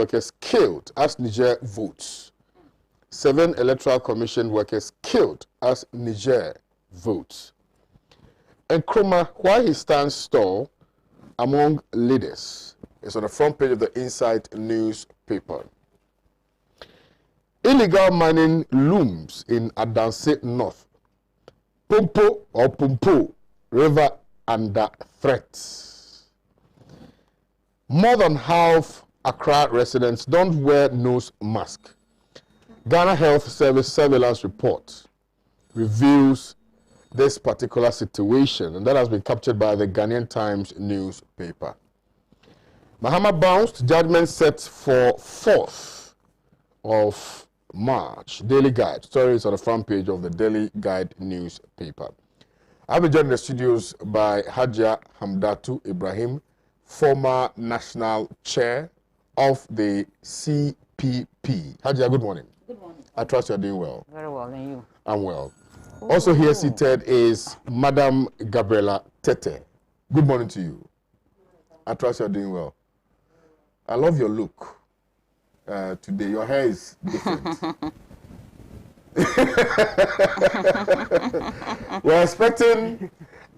workers killed as Niger votes. 7 Electoral Commission workers killed as Niger votes. And Nkrumah, why he stands tall among leaders, is on the front page of the Inside newspaper. Illegal mining looms in Danso North. Pumpo River under threat. More than half Accra residents don't wear nose mask. Ghana Health Service surveillance report reveals this particular situation, and that has been captured by the Ghanaian Times newspaper. Mahama bounced, judgment set for 4th of March. Daily Guide. Stories on the front page of the Daily Guide newspaper. I've been joined in the studios by Hajia Hamdatu Ibrahim, former national chair of the CPP. Hajia, good morning. Good morning. I trust you're doing well. Very well, and you? I'm well. Also here seated is Madam Gabriela Tete. Good morning to you. I trust you're doing well. I love your look today. Your hair is different. We're expecting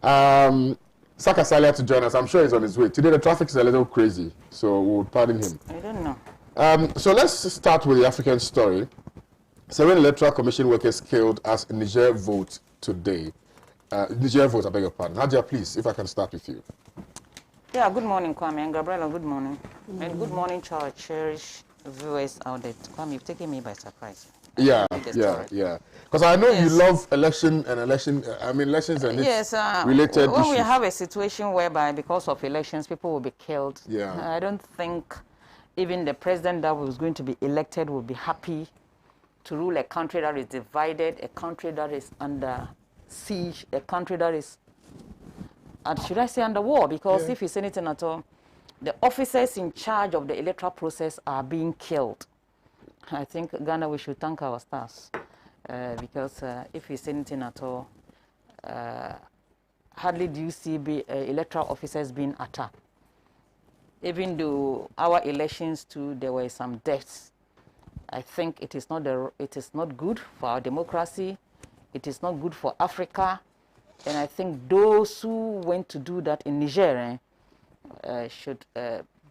Saka Salia to join us. I'm sure he's on his way. Today the traffic is a little crazy, so we'll pardon him. I don't know. So let's start with the African story. 7 Electoral Commission workers killed as Niger vote today. Niger vote, I beg your pardon. Hajia, please, if I can start with you. Yeah, good morning, Kwame and Gabriela. Good morning. And good morning to our cherished viewers out there. Kwame, you've taken me by surprise. Yeah. Because I know you love elections and yes, related when issues. we have a situation whereby because of elections people will be killed, yeah. I don't think even the president that was going to be elected will be happy to rule a country that is divided, a country that is under siege, a country that is, should I say, under war? Because if you say anything at all, the officers in charge of the electoral process are being killed. I think Ghana, we should thank our stars because if you say anything at all, hardly do you see electoral officers being attacked. Even though our elections too, there were some deaths. I think it is not good for our democracy. It is not good for Africa. And I think those who went to do that in Niger should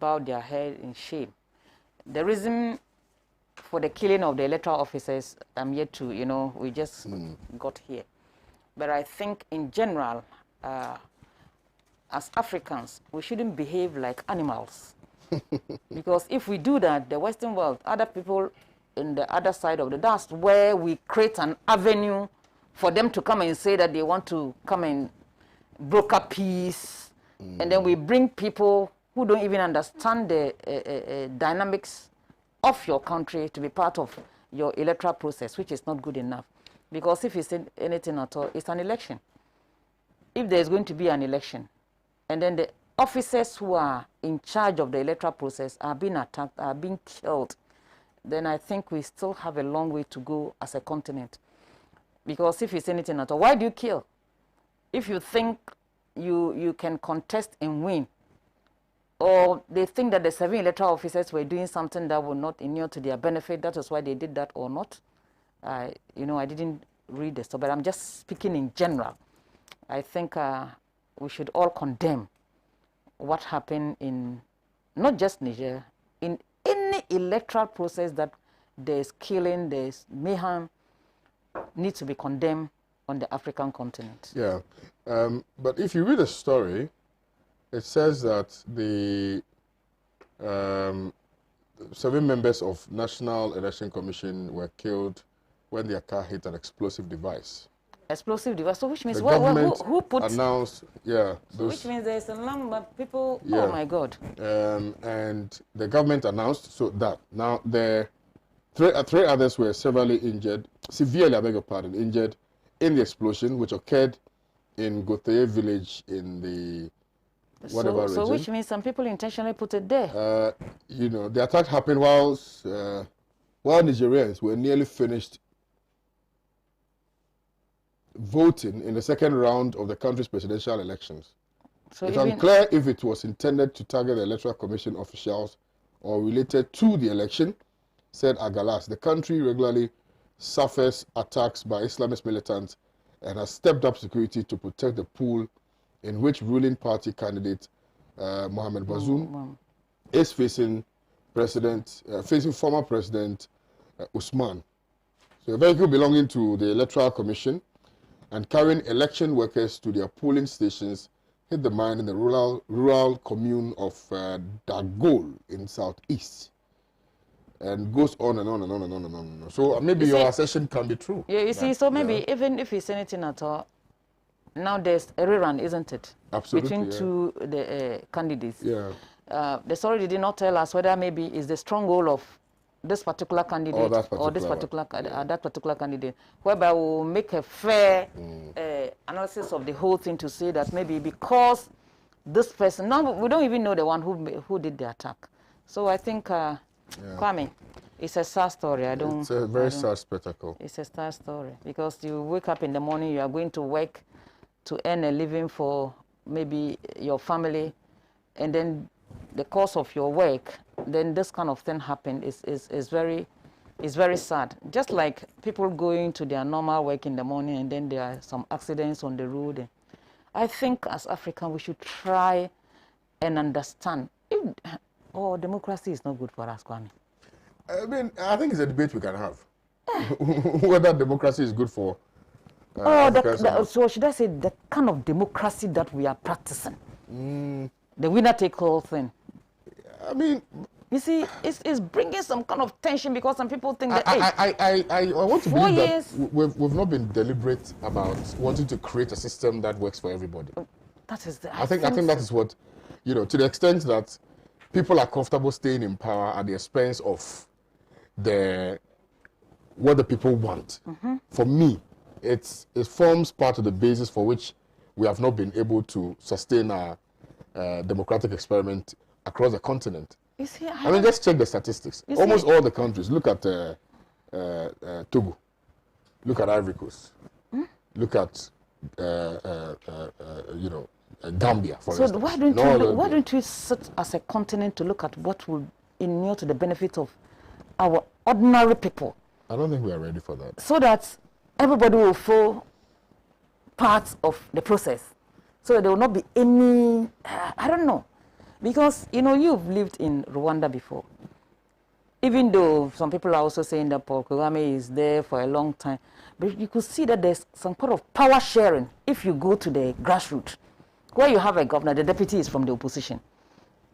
bow their head in shame. The reason for the killing of the electoral officers, I'm yet to, we just got here. But I think in general, as Africans, we shouldn't behave like animals. Because if we do that, the Western world, other people in the other side of that's where we create an avenue for them to come and say that they want to come and broker peace. And then we bring people who don't even understand the dynamics of your country to be part of your electoral process, which is not good enough. Because if you say anything at all, it's an election. If there's going to be an election, and then the officers who are in charge of the electoral process are being attacked, are being killed, then I think we still have a long way to go as a continent. Because if you say anything at all, why do you kill? If you think you can contest and win, or they think that the 7 electoral officers were doing something that would not inure to their benefit, that is why they did that or not. I didn't read the story, but I'm just speaking in general. I think we should all condemn what happened in not just Niger, in any electoral process that there's killing, there's mayhem, needs to be condemned on the African continent. Yeah, but if you read the story, it says that the 7 members of National Election Commission were killed when their car hit an explosive device. Explosive device. So which means the government who put announced? Yeah. So which means there's a number of people. Yeah. Oh my God. And the government announced so that now the 3 others were severely injured, severely, I beg your pardon, injured in the explosion which occurred in Gotheye village in the whatever region. So which means some people intentionally put it there. The attack happened while Nigerians were nearly finished voting in the second round of the country's presidential elections. So it's unclear if it was intended to target the Electoral Commission officials or related to the election, said Agalas. The country regularly suffers attacks by Islamist militants and has stepped up security to protect the pool in which ruling party candidate Mohamed Bazoum is facing former President Usman. So a vehicle belonging to the Electoral Commission and carrying election workers to their polling stations hit the mine in the rural commune of Dagol in southeast. And goes on and on and on and on and on. So maybe your assertion can be true. Yeah, you see, so maybe even if it's anything at all, now there's a rerun, isn't it? Absolutely. Between two the candidates. Yeah. The story did not tell us whether maybe it's the stronghold of this particular candidate or that particular candidate, whereby we'll make a fair analysis of the whole thing to say that maybe because this person, no, we don't even know the one who did the attack. So I think, Kwame, it's a sad story. It's a very sad spectacle. It's a sad story because you wake up in the morning, you are going to work to earn a living for maybe your family, and then the course of your work, then this kind of thing happened is very sad. Just like people going to their normal work in the morning and then there are some accidents on the road. I think as Africans we should try and understand if democracy is not good for us, Kwame. I mean, I think it's a debate we can have. Whether democracy is good for so should I say the kind of democracy that we are practicing? The winner-take-all thing. I mean, you see, it's bringing some kind of tension because some people think that. I want to believe that we've not been deliberate about wanting to create a system that works for everybody. That is the. I think that is what, to the extent that people are comfortable staying in power at the expense of what the people want. For me, it forms part of the basis for which we have not been able to sustain our democratic experiment across the continent. You see, I mean, just check the statistics. Almost all the countries. Look at Togo. Look at Ivory Coast. Look at Gambia, for instance. So why don't we sit as a continent to look at what will inure to the benefit of our ordinary people? I don't think we are ready for that. So that everybody will feel part of the process. So there will not be any, I don't know. Because, you've lived in Rwanda before. Even though some people are also saying that Paul Kagame is there for a long time. But you could see that there's some part of power sharing if you go to the grassroots. Where you have a governor, the deputy is from the opposition.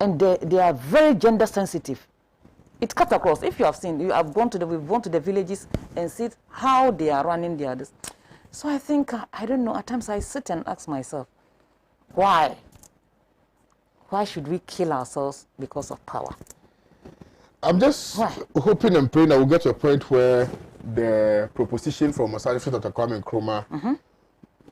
And they are very gender sensitive. It cuts across. If you have seen, we've gone to the villages and see how they are running their. So I think, I don't know, at times I sit and ask myself, why? Why should we kill ourselves because of power? I'm just hoping and praying that we'll get to a point where the proposition from Asante Dr. Kwame Nkrumah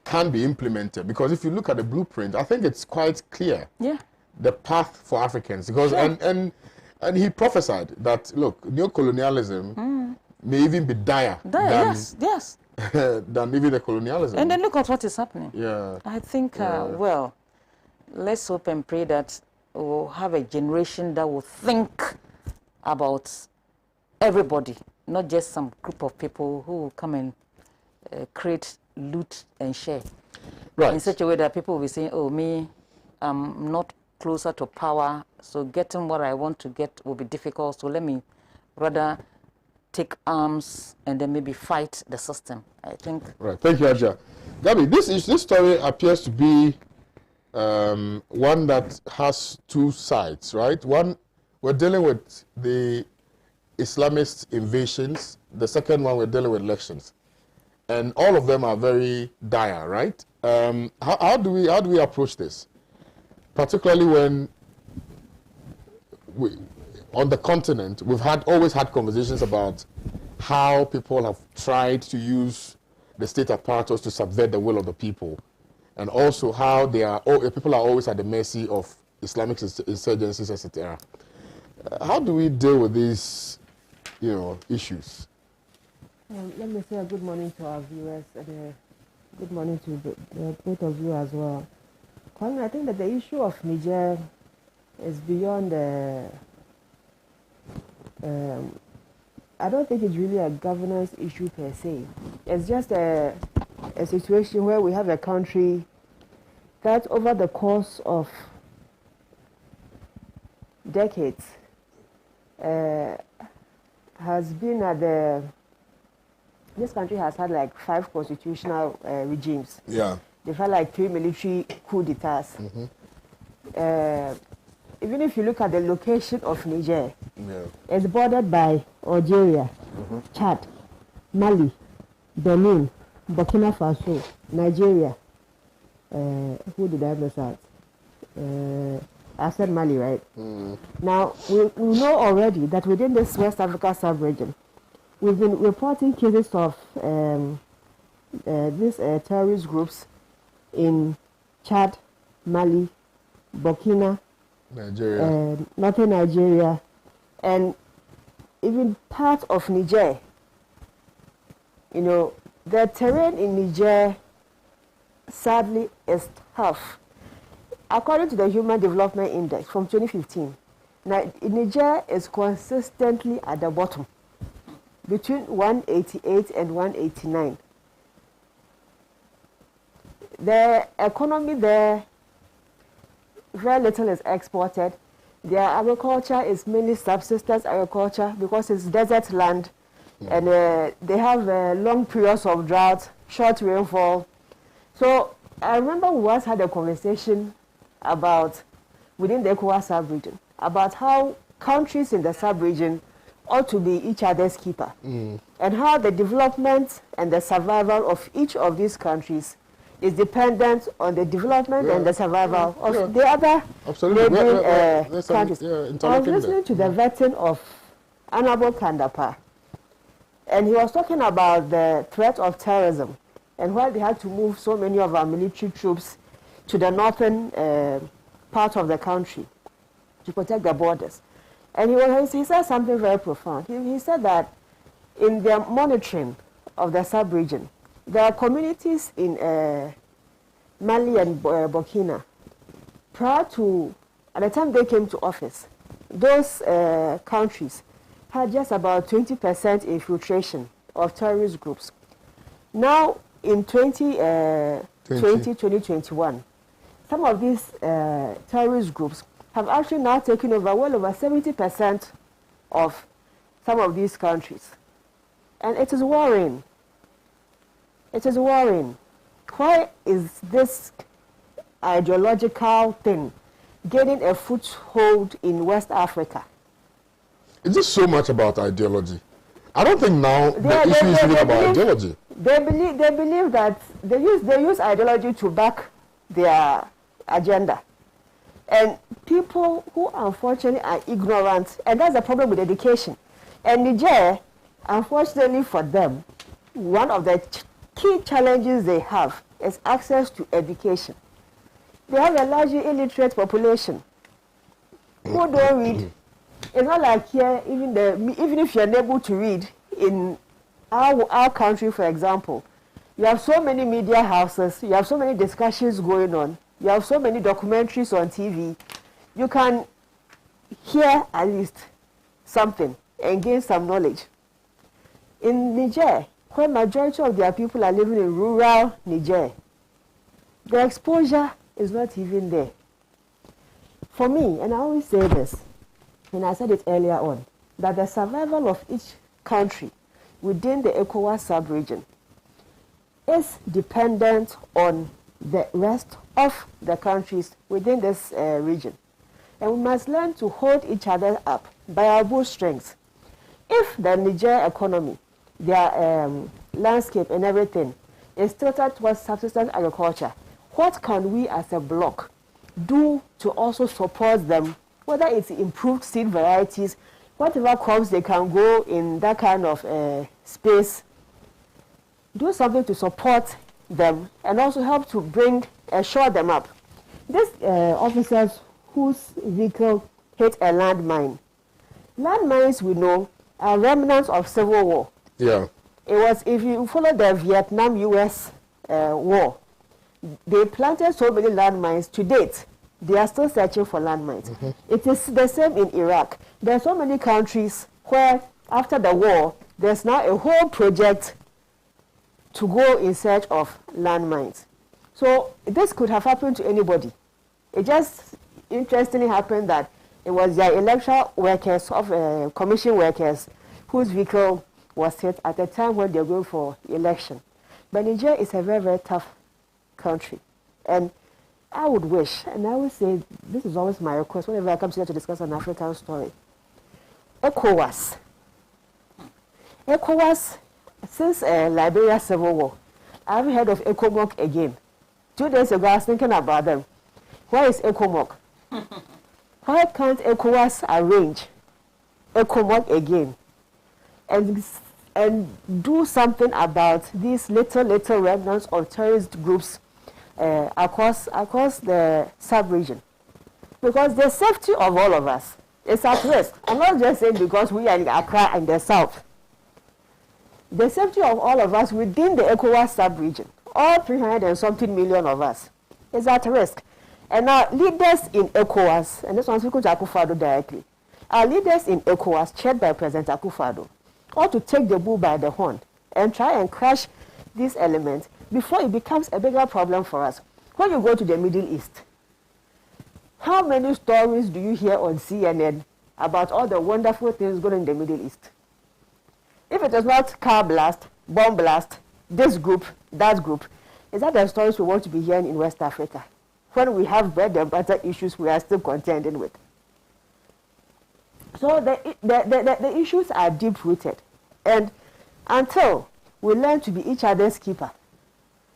can be implemented. Because if you look at the blueprint, I think it's quite clear. Yeah. The path for Africans. Because and he prophesied that, look, neocolonialism may even be dire than even the colonialism. And then look at what is happening. Yeah. I think, let's hope and pray that we'll have a generation that will think about everybody, not just some group of people who will come and create, loot, and share. Right. In such a way that people will be saying, oh, me, I'm not closer to power, so getting what I want to get will be difficult, so let me rather take arms and then maybe fight the system, I think. Right. Thank you, Aja. Gabi, this story appears to be one that has two sides, right? One, we're dealing with the Islamist invasions. The second one, we're dealing with elections. And all of them are very dire, right? How do we approach this? Particularly when on the continent, we've always had conversations about how people have tried to use the state apparatus to subvert the will of the people. And also how people are always at the mercy of Islamic insurgencies, etc. How do we deal with these, issues? Let me say a good morning to our viewers and good morning to both of you as well. Kwame, I think that the issue of Niger is beyond I don't think it's really a governance issue per se. It's just a situation where we have a country that over the course of decades has been at this country has had like 5 constitutional regimes. Yeah. They've had like 3 military coup d'etats. Even if you look at the location of Niger, it's bordered by Algeria, Chad, Mali, Benin, Burkina Faso, Nigeria. Who did I miss out? I said Mali, right? Now, we know already that within this West Africa sub-region, we've been reporting cases of these terrorist groups in Chad, Mali, Burkina, Nigeria, northern Nigeria, and even part of Niger. You know, the terrain in Niger, sadly, is tough. According to the Human Development Index from 2015, Niger is consistently at the bottom, between 188 and 189. The economy there, very little is exported. Their agriculture is mainly subsistence agriculture because it's desert land, and they have long periods of drought, short rainfall. So I remember we once had a conversation about, within the ECOWAS sub-region, about how countries in the sub-region ought to be each other's keeper, and how the development and the survival of each of these countries is dependent on the development and the survival of the other neighboring countries. I was listening to the vetting of Honorable Kandapa, and he was talking about the threat of terrorism and why they had to move so many of our military troops to the northern part of the country to protect the borders. And he said something very profound. He said that in their monitoring of the sub-region, there are communities in Mali and Burkina. Prior to, at the time they came to office, those countries had just about 20% infiltration of terrorist groups. Now, in 2021, some of these terrorist groups have actually now taken over well over 70% of some of these countries. And it is worrying. It is worrying. Why is this ideological thing gaining a foothold in West Africa? It's just so much about ideology. I don't think now the issue is really about ideology. They believe that they use ideology to back their agenda. And people who unfortunately are ignorant, and that's the problem with education. And Niger, unfortunately for them, one of the key challenges they have is access to education. They have a largely illiterate population who don't read. It's not like here, even if you're unable to read, in our country, for example, you have so many media houses, you have so many discussions going on, you have so many documentaries on TV, you can hear at least something and gain some knowledge. In Niger, where majority of their people are living in rural Niger, the exposure is not even there. For me, and I always say this, and I said it earlier on, that the survival of each country within the ECOWAS sub-region is dependent on the rest of the countries within this region. And we must learn to hold each other up by our bootstrings. If the Niger economy, their landscape and everything is tilted towards subsistence agriculture, what can we as a bloc do to also support them, whether it's improved seed varieties, whatever crops they can grow in that kind of space, do something to support them and also help to shore them up. These officers whose vehicle hit a landmine. Landmines, we know, are remnants of civil war. Yeah. It was, if you follow the Vietnam-US war, they planted so many landmines. To date, they are still searching for landmines. It is the same in Iraq. There are so many countries where after the war, there's now a whole project to go in search of landmines. So this could have happened to anybody. It just interestingly happened that it was their electoral workers, of commission workers, whose vehicle was hit at the time when they were going for election. But Niger is a very, very tough country. And I would wish, and I would say, this is always my request whenever I come here to discuss an African story. ECOWAS, since Liberia Civil War, I haven't heard of ECOMOG again. 2 days ago, I was thinking about them. Where is ECOMOG? Why can't ECOWAS arrange ECOMOG again and do something about these little remnants of terrorist groups across the sub-region? Because the safety of all of us is at risk. I'm not just saying because we are in Accra and the south. The safety of all of us within the ECOWAS sub-region, all 300 and something million of us, is at risk. And our leaders in ECOWAS, and this one's speaking to Akufo-Addo directly, our leaders in ECOWAS, chaired by President Akufo-Addo, ought to take the bull by the horn and try and crush these elements before it becomes a bigger problem for us. When you go to the Middle East, how many stories do you hear on CNN about all the wonderful things going on in the Middle East? If it is not car blast, bomb blast, this group, that group, is that the stories we want to be hearing in West Africa? When we have bread and butter issues we are still contending with. So the issues are deep-rooted. And until we learn to be each other's keeper,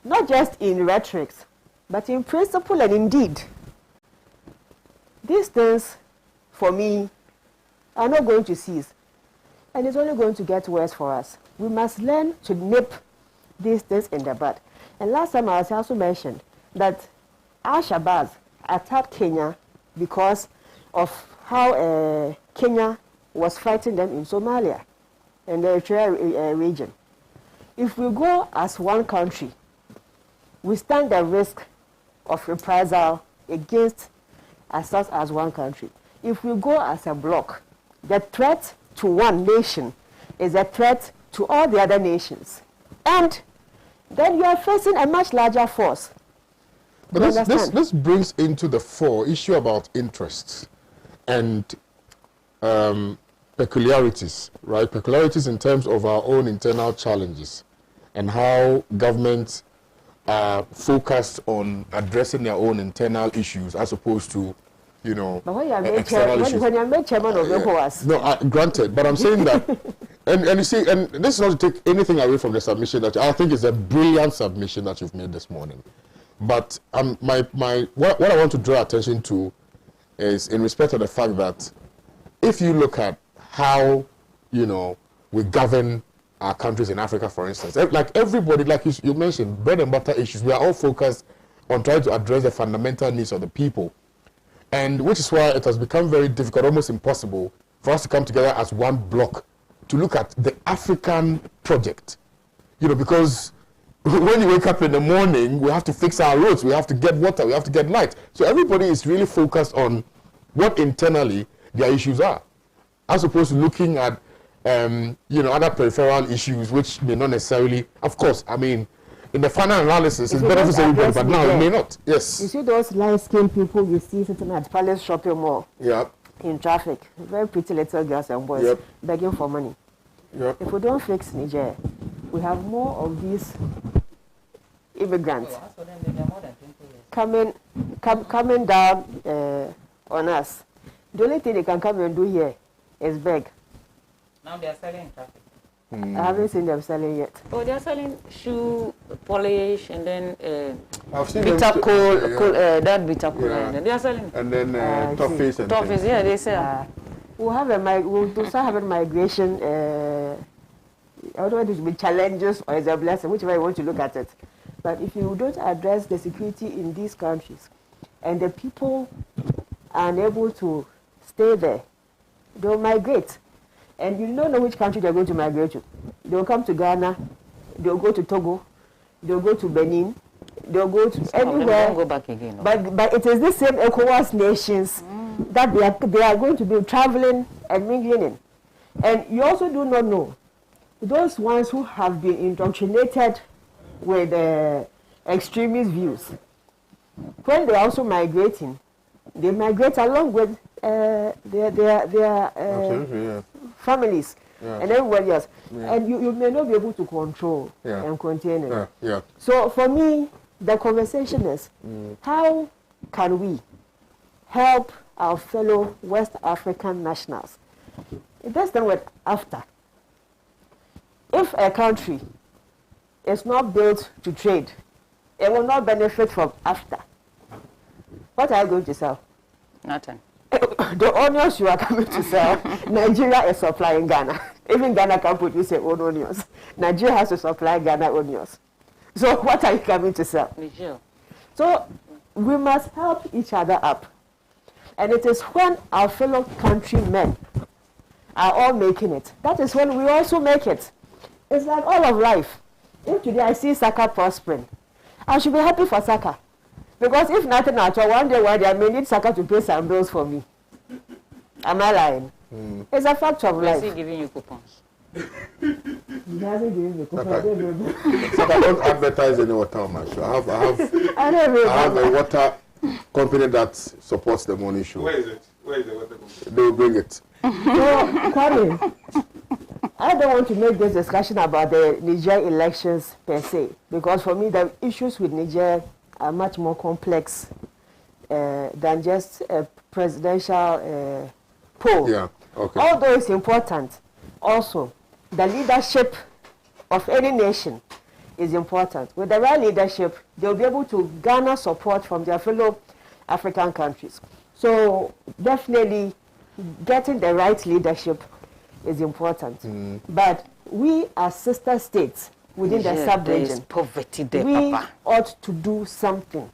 not just in rhetorics, but in principle and in deed, these things, for me, are not going to cease. And it's only going to get worse for us. We must learn to nip these things in the bud. And last time I also mentioned that Al-Shabaab attacked Kenya because of how Kenya was fighting them in Somalia and the Eritrea region. If we go as one country, we stand the risk of reprisal against us as one country. If we go as a bloc, the threat to one nation is a threat to all the other nations. And then you are facing a much larger force. But this brings into the fore issue about interests and peculiarities, right? Peculiarities in terms of our own internal challenges and how governments are focused on addressing their own internal issues as opposed to, you know, but when you are made chairman of ECOWAS. No, granted, but I'm saying that, and you see, and this is not to take anything away from the submission that I think is a brilliant submission that you've made this morning. But what I want to draw attention to is in respect of the fact that if you look at how, you know, we govern our countries in Africa, for instance, like everybody, like you mentioned, bread and butter issues, we are all focused on trying to address the fundamental needs of the people. And which is why it has become very difficult, almost impossible, for us to come together as one bloc to look at the African project. You know, because when you wake up in the morning, we have to fix our roads, we have to get water, we have to get light. So everybody is really focused on what internally their issues are, as opposed to looking at, you know, other peripheral issues which may not necessarily, of course, I mean, in the final analysis, it's better for everybody, but now it may not. Yes. You see those light-skinned people you see sitting at Palace Shopping Mall in traffic, very pretty little girls and boys begging for money. If we don't fix Niger, we have more of these immigrants coming down on us. The only thing they can come and do here is beg. Now they are selling in traffic. I haven't seen them selling yet. Oh, they are selling shoe polish and then bitter coal, that bitter coal. And they are selling. And then toffees and toffees, things. yeah, they sell. We'll start having migration. I don't want it to be challenges or it's a blessing, whichever you want to look at it. But if you don't address the security in these countries and the people are unable to stay there, they'll migrate. And you don't know which country they're going to migrate to. They'll come to Ghana, they'll go to Togo, they'll go to Benin, they'll go to anywhere. Don't go back again. No. But it is the same ECOWAS nations that they are going to be traveling and mingling in. And you also do not know those ones who have been indoctrinated with extremist views. When they are also migrating, they migrate along with their families and everybody else. And you may not be able to control and contain it. So for me, the conversation is how can we help our fellow West African nationals? It does the word after. If a country is not built to trade, it will not benefit from after. What are you going to sell? Nothing. The onions you are coming to sell, Nigeria is supplying Ghana. Even Ghana can produce their own onions. Nigeria has to supply Ghana onions. So what are you coming to sell? Nigeria. So we must help each other up. And it is when our fellow countrymen are all making it, that is when we also make it. It's like all of life. If today I see Saka prospering, I should be happy for Saka. Because if nothing at all, one day I may need Saka to pay some bills for me. Am I lying? It's a fact of life. Is he giving you coupons? He hasn't given me coupons. Saka, don't advertise any water on my show. I have a water company that supports the morning show. Where is it? Where is the water company? They will bring it. So, Kwame, I don't want to make this discussion about the Niger elections per se, because for me the issues with Niger are much more complex than just a presidential poll. Yeah, okay. Although it's important, also the leadership of any nation is important. With the right leadership, they'll be able to garner support from their fellow African countries. So definitely getting the right leadership is important. But we as sister states within the sub-region, poverty there, we Papa. ought to do something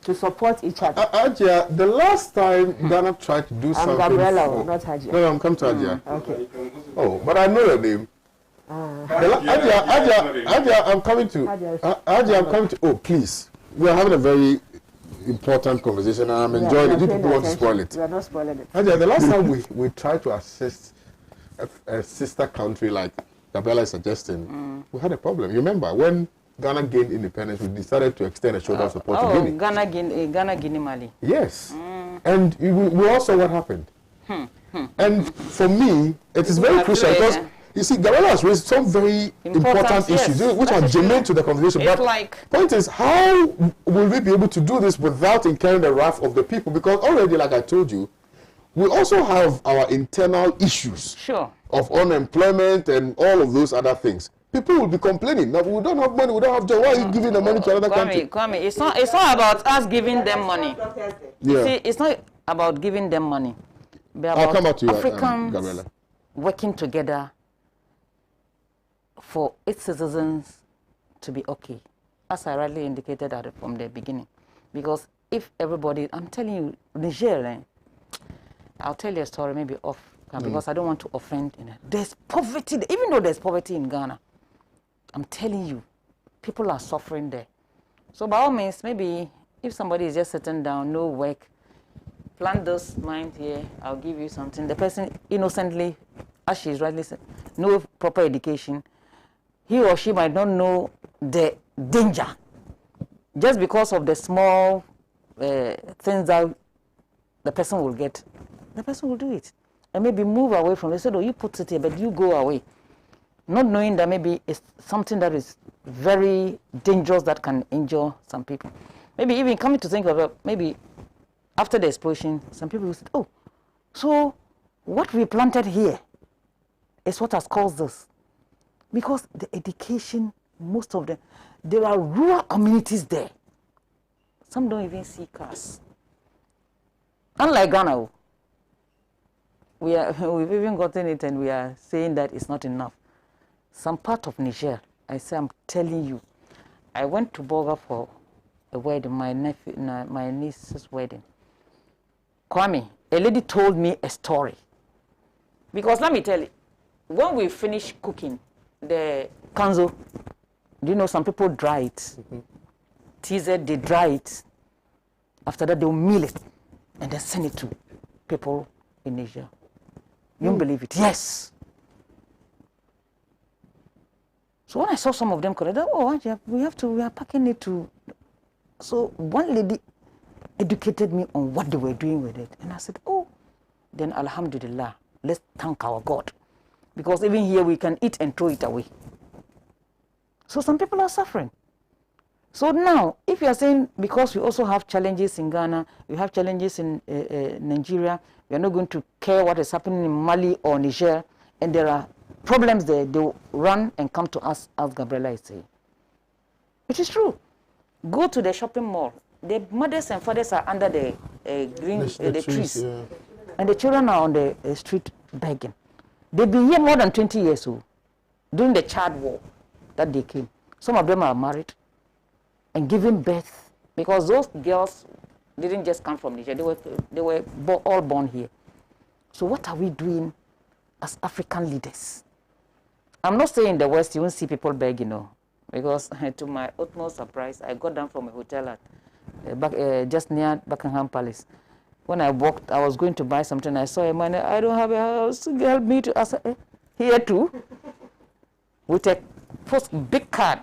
to support each other. Ajia, the last time Ghana tried to do something... I'm Gabriela, not Hajia. No, I'm coming to Ajia. Okay. Oh, but I know your name. Ajia, I'm coming to... Ajia, I'm coming to... Oh, please. We are having a very important conversation and I'm enjoying it. You people want to spoil it. We are not spoiling it. Ajia, the last time we tried to assist a sister country like Gabriela is suggesting, we had a problem. You remember when Ghana gained independence, we decided to extend a shoulder of support to Guinea. Ghana, Guinea, Mali. Yes. And we all saw what happened. And for me, it is very crucial because, you see, Gabriela has raised some very important issues, which are germane to the conversation. But point is, how will we be able to do this without incurring the wrath of the people? Because already, like I told you, we also have our internal issues of unemployment and all of those other things. People will be complaining that we don't have money, we don't have job. Why are you giving the money to another country? Kwame, it's not about us giving them money. You see, it's not about giving them money. But I'll come back to you, Africans Gabriela. working together for its citizens to be okay, as I rightly indicated from the beginning. Because if everybody, I'm telling you, Niger, I'll tell you a story maybe off, because I don't want to offend. There's poverty, even though there's poverty in Ghana, I'm telling you, people are suffering there. So by all means, maybe if somebody is just sitting down, no work, plant this mind here, I'll give you something. The person innocently, as she's rightly said, no proper education, he or she might not know the danger. Just because of the small things that the person will get, the person will do it. And maybe move away from it. They said, oh, you put it here, but you go away. Not knowing that maybe it's something that is very dangerous that can injure some people. Maybe even coming to think of it, maybe after the explosion, some people will say, oh, so what we planted here is what has caused this. Because the education, most of them, there are rural communities there. Some don't even see cars. Unlike Ghana, we've even gotten it and we are saying that it's not enough. Some part of Niger, I say, I'm telling you, I went to Boga for a wedding, my niece's wedding. Kwame, a lady told me a story. Because let me tell you, when we finish cooking, the kanzo, do you know some people dry it? TZ, they dry it. After that, they'll mill it and then send it to people in Niger. You don't believe it? Yes. So when I saw some of them correct, oh, we are packing it to. So one lady educated me on what they were doing with it. And I said, oh, then alhamdulillah, let's thank our God. Because even here we can eat and throw it away. So some people are suffering. So now, if you are saying, because we also have challenges in Ghana, we have challenges in Nigeria, we are not going to care what is happening in Mali or Niger, and there are problems there, they will run and come to us, as Gabriela is saying. It is true. Go to the shopping mall. The mothers and fathers are under the trees, yeah. And the children are on the street begging. They've been here more than 20 years old, during the child war that they came. Some of them are married and giving birth, because those girls didn't just come from Niger, they were all born here. So what are we doing as African leaders? I'm not saying in the West you won't see people begging, no, because to my utmost surprise, I got down from a hotel at just near Buckingham Palace. When I walked, I was going to buy something. I saw a man. I don't have a house. Help me to. I said, here too, with a big card.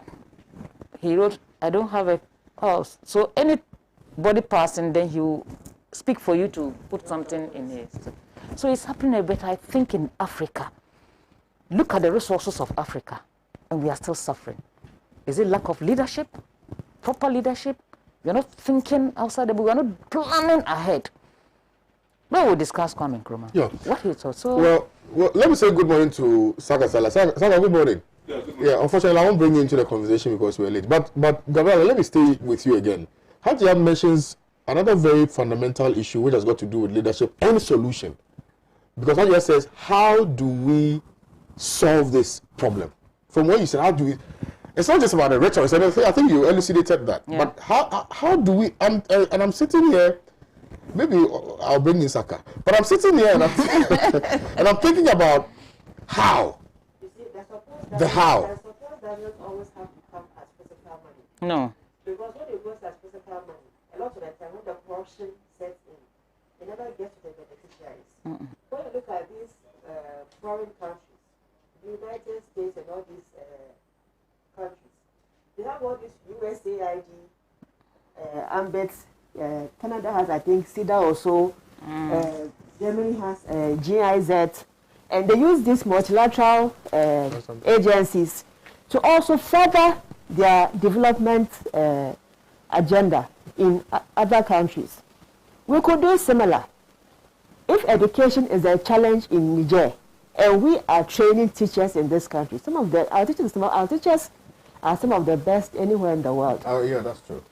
He wrote, I don't have a house. So anybody passing, then he will speak for you to put something in his. So it's happening a bit, I think, in Africa. Look at the resources of Africa, and we are still suffering. Is it lack of leadership, proper leadership? We are not thinking outside the book. We are not planning ahead. Well, we'll discuss Kwame Nkrumah. Yeah. What he thought. So well, let me say good morning to Saka Salah. Saka, good morning. Yeah, good morning. Yeah, unfortunately, I won't bring you into the conversation because we're late. But Gabriela, let me stay with you again. Hajia mentions another very fundamental issue which has got to do with leadership and solution. Because Hajia says, how do we solve this problem? From what you said, how do we... It's not just about the rhetoric. I think you elucidated that. Yeah. But how do we... and I'm sitting here... Maybe I'll bring in Saka. But I'm sitting here and I'm thinking about how. You see, the how. The support doesn't always have to come as physical money. No. Because when it goes as physical money, a lot of the time when the corruption sets in, they never get to the beneficiaries. When you look at these foreign countries, the United States and all these countries, they have all these USAID, AMBETS. Canada has, I think, CEDA also. Germany has GIZ, and they use these multilateral agencies to also further their development agenda in other countries. We could do similar. If education is a challenge in Niger, and we are training teachers in this country, our teachers are some of the best anywhere in the world. Oh yeah, that's true.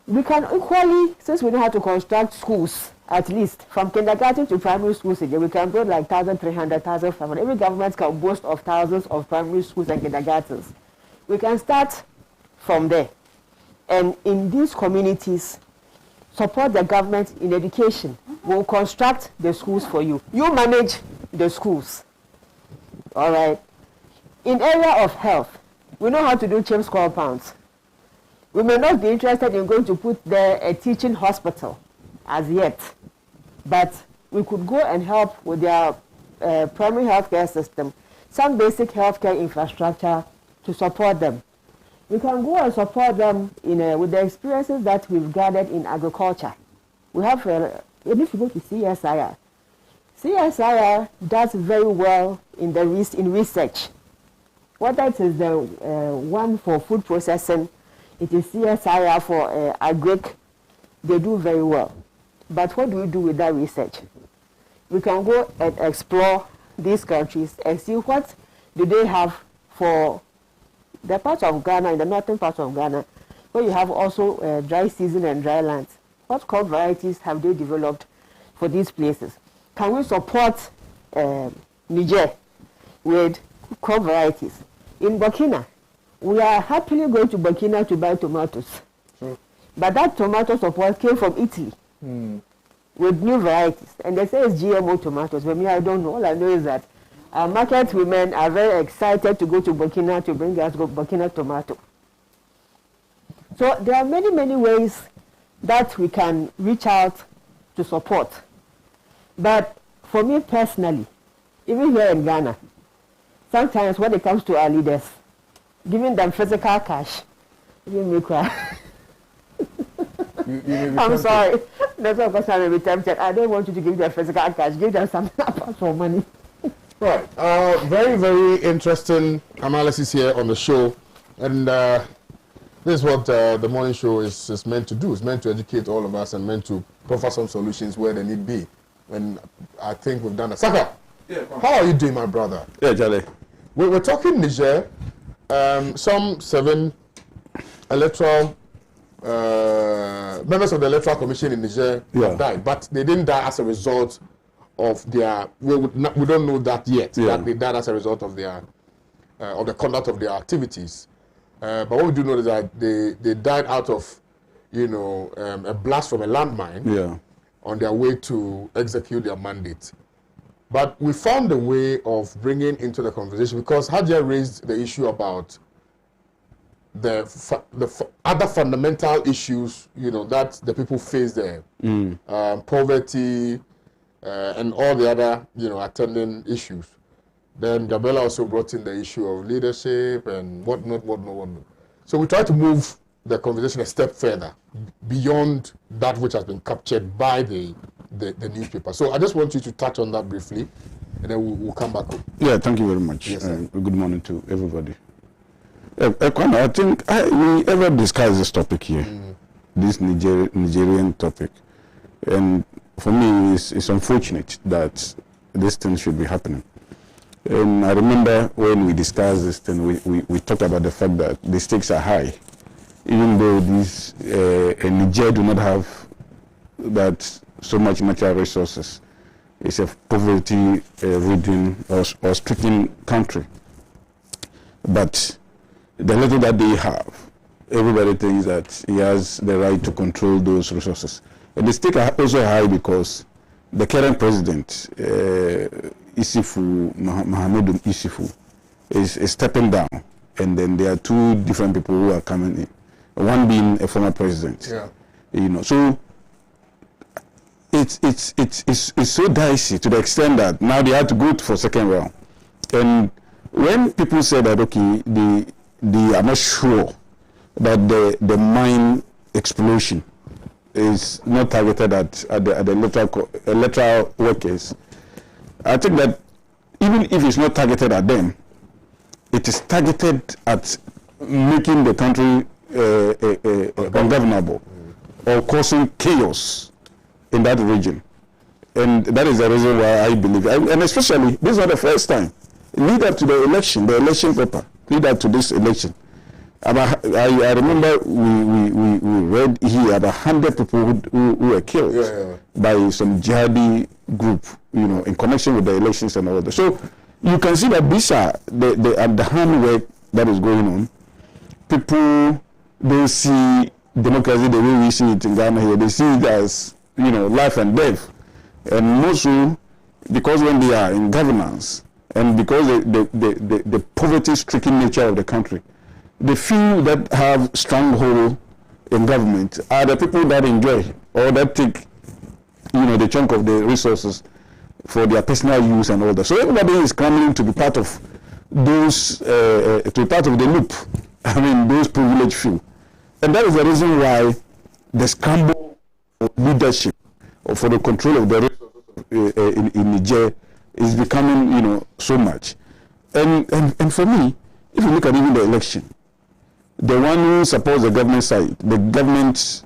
We can equally, since we know how to construct schools, at least from kindergarten to primary schools, we can build like 1,300, 1,500. Every government can boast of thousands of primary schools and kindergartens. We can start from there. And in these communities, support the government in education. We'll construct the schools for you. You manage the schools. All right. In area of health, we know how to do CHIMS compounds. We may not be interested in going to put there a teaching hospital as yet, but we could go and help with their primary healthcare system, some basic healthcare infrastructure to support them. We can go and support them with the experiences that we've gathered in agriculture. We have, if you go to CSIR, CSIR does very well in research. Whether it is the one for food processing, it is CSIR for agric, they do very well. But what do we do with that research? We can go and explore these countries and see what do they have for the parts of Ghana, in the northern part of Ghana, where you have also dry season and dry lands. What crop varieties have they developed for these places? Can we support Niger with crop varieties? In Burkina, we are happily going to Burkina to buy tomatoes. But that tomato support came from Italy with new varieties. And they say it's GMO tomatoes. But me, I don't know. All I know is that our market women are very excited to go to Burkina to bring us Burkina tomato. So there are many, many ways that we can reach out to support. But for me personally, even here in Ghana, sometimes when it comes to our leaders, giving them physical cash. You make me cry. I'm sorry. That's what because I may be tempted. I don't want you to give them physical cash. Give them something apart from money. Right. Very, very interesting analysis here on the show. And this is what the morning show is meant to do. It's meant to educate all of us and meant to offer some solutions where they need be. And I think we've done that. Saka, how are you doing, my brother? Yeah, Charlie. We're talking Niger. Some 7 electoral members of the Electoral Commission in Niger have died, but they didn't die as a result of their. We don't know that yet. That they died as a result of their of the conduct of their activities. But what we do know is that they died out of, a blast from a landmine on their way to execute their mandate. But we found a way of bringing into the conversation, because Hadia raised the issue about the other fundamental issues, that the people face there, poverty and all the other, attending issues. Then Gabriela also brought in the issue of leadership and whatnot. So we try to move the conversation a step further beyond that which has been captured by the newspaper. So I just want you to touch on that briefly, and then we'll come back home. Yeah, thank you very much. Yes, good morning to everybody. Kwame, I think we ever discussed this topic here, this Nigerian topic. And for me, it's unfortunate that this thing should be happening. And I remember when we discussed this thing, we talked about the fact that the stakes are high. Even though Niger do not have that so much natural resources. It's a poverty-ridden or stricken country. But the little that they have, everybody thinks that he has the right to control those resources. And the stakes are also high because the current president, Mohamedou Issoufou, is stepping down. And then there are 2 different people who are coming in. One being a former president. Yeah. So it's so dicey to the extent that now they have to go for second round. And when people say that, okay, they are not sure that the mine explosion is not targeted at the electoral workers, I think that even if it's not targeted at them, it is targeted at making the country ungovernable or causing chaos in that region. And that is the reason why I believe, and especially, this is not the first time, lead up to the election paper, lead up to this election. I remember we read here about 100 people who were killed by some jihadi group, in connection with the elections and all that. So you can see that these are the handwork that is going on. People don't see democracy the way we see it in Ghana here. They see it as, life and death. And mostly because when they are in governance and because the poverty-stricken nature of the country, the few that have stronghold in government are the people that enjoy or that take, the chunk of the resources for their personal use and all that. So everybody is coming to be part of those, to be part of the loop. I mean, those privileged few. And that is the reason why the scramble for leadership or for the control of the resources in Niger is becoming, so much. And for me, if you look at even the election, the one who supports the government side, the government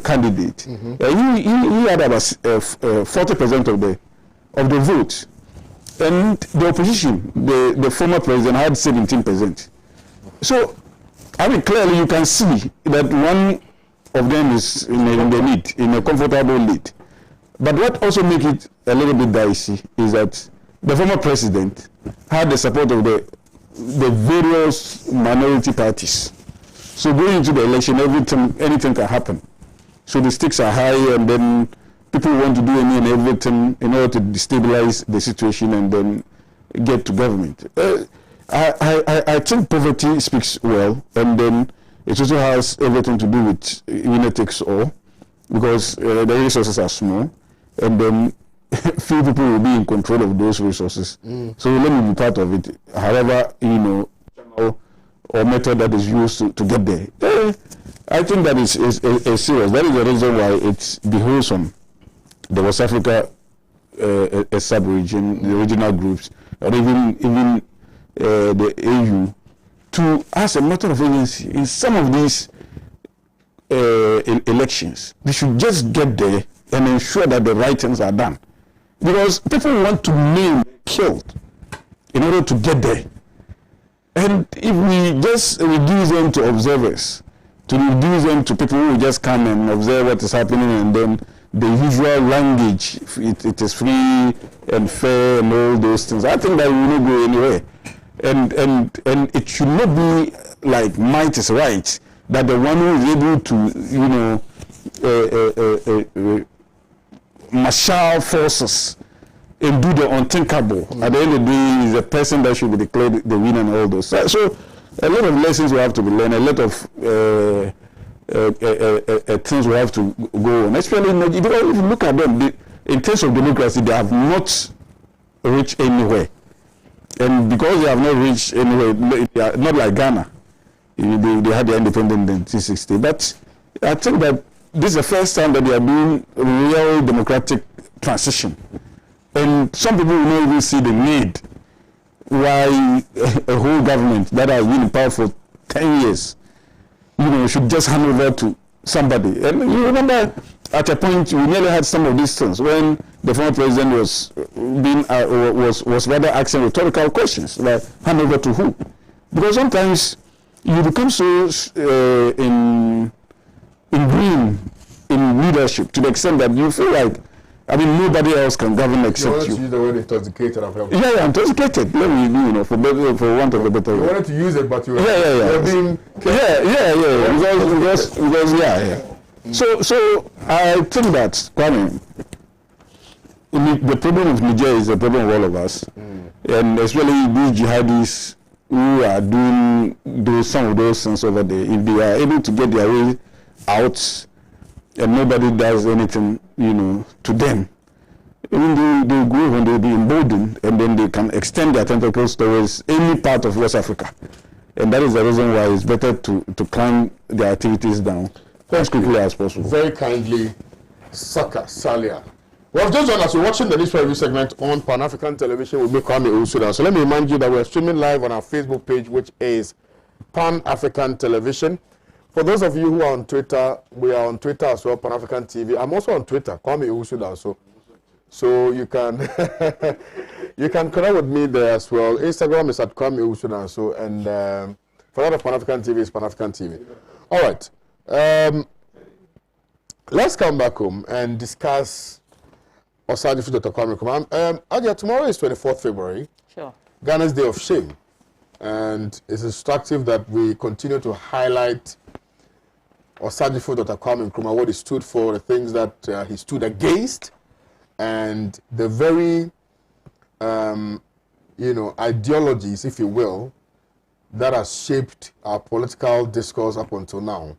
candidate, he had about 40% of the vote, and the opposition, the former president, had 17%. So, I mean, clearly you can see that one of them is in the lead, in a comfortable lead. But what also makes it a little bit dicey is that the former president had the support of the various minority parties. So going into the election, anything can happen. So the stakes are high, and then people want to do any and everything in order to destabilize the situation and then get to government. I think poverty speaks well, and then it also has everything to do with winner takes all, because the resources are small, and then few people will be in control of those resources. So let me be part of it. However, channel or method that is used to get there. I think that is serious. That is the reason why it behoves on the West Africa a sub-region, the regional groups, or even the AU, to, as a matter of agency, in some of these elections, they should just get there and ensure that the right things are done. Because people want to name killed in order to get there. And if we just reduce them to observers, to reduce them to people who just come and observe what is happening, and then the usual language, it is free and fair and all those things, I think that we will not go anywhere. And it should not be like might is right, that the one who is able to, marshal forces and do the unthinkable, at the end of the day, is the person that should be declared the winner and all those. So a lot of lessons will have to be learned, a lot of things will have to go on. Especially if you look at them, in terms of democracy, they have not reached anywhere. And because they have not reached anywhere, they are not like Ghana. They had their independence in 1960. But I think that this is the first time that they are doing a real democratic transition. And some people will not even see the need why a whole government that has been in power for 10 years, should just hand over to somebody. And you remember at a point we nearly had some of these things when the former president was was rather asking rhetorical questions like hand over to who? Because sometimes you become so ingrained in leadership to the extent that you feel like, nobody else can govern except you. You wanted to use the word intoxicated. Yeah, intoxicated. Let me, for want of a better word. You wanted to use it, but you were being... Because, So I think that, Kwame, the problem of Niger is a problem of all of us. And especially these jihadis who are doing some of those things over there, if they are able to get their way out and nobody does anything, to them, they grow and they'll be emboldened, and then they can extend their tentacles towards any part of West Africa. And that is the reason why it's better to clamp their activities down as quickly as possible. Very kindly, Saka Salia. Well, just joined us. We're watching the news review segment on Pan-African Television with me, Kwame Owusu. So let me remind you that we're streaming live on our Facebook page, which is Pan-African Television. For those of you who are on Twitter, we are on Twitter as well, Pan-African TV. I'm also on Twitter, Kwame Owusu Danso. So you can you can connect with me there as well. Instagram is at Kwame Owusu Danso, and for that of Pan-African TV is Pan-African TV. All right. Let's come back home and discuss Osaji Dr. Kwame Nkrumah. Adia, tomorrow is 24th February. Sure. Ghana's Day of Shame. And it's instructive that we continue to highlight Osaji Dr. Kwame Nkrumah, what he stood for, the things that he stood against, and the very, ideologies, if you will, that has shaped our political discourse up until now.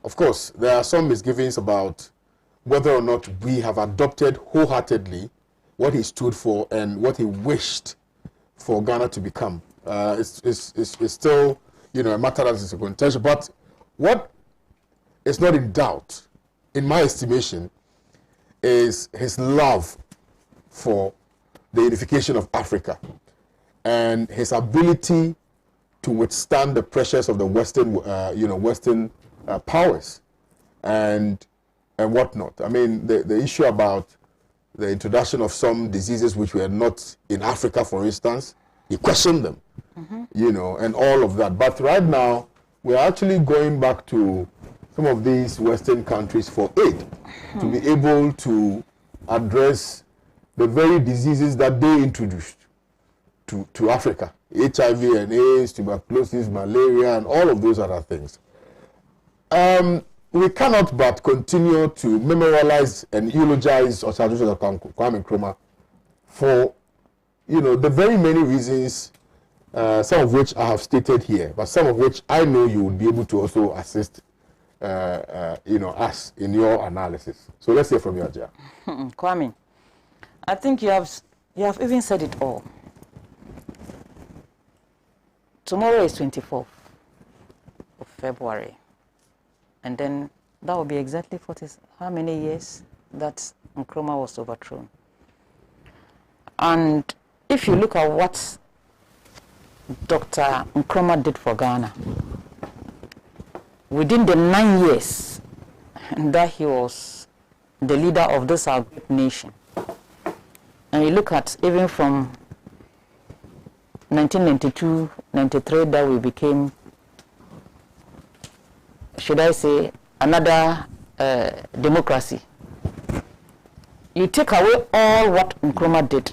Of course, there are some misgivings about whether or not we have adopted wholeheartedly what he stood for and what he wished for Ghana to become. It's still, a matter that is a contention. But what is not in doubt, in my estimation, is his love for the unification of Africa and his ability to withstand the pressures of the Western powers and whatnot. The issue about the introduction of some diseases which were not in Africa, for instance, he questioned them, and all of that. But right now, we're actually going back to some of these Western countries for aid to be able to address the very diseases that they introduced to Africa. HIV and AIDS, tuberculosis, malaria, and all of those other things. We cannot but continue to memorialize and eulogize Osaji Kwame Nkrumah for, the very many reasons, some of which I have stated here, but some of which I know you would be able to also assist, us in your analysis. So let's hear from you, Ajia. Kwame, I think you have even said it all. tomorrow is 24th of February. And then that will be exactly how many years that Nkrumah was overthrown. And if you look at what Dr. Nkrumah did for Ghana, within the 9 years that he was the leader of this our great nation, and you look at even from 1992, 93 that we became, should I say, another democracy. You take away all what Nkrumah did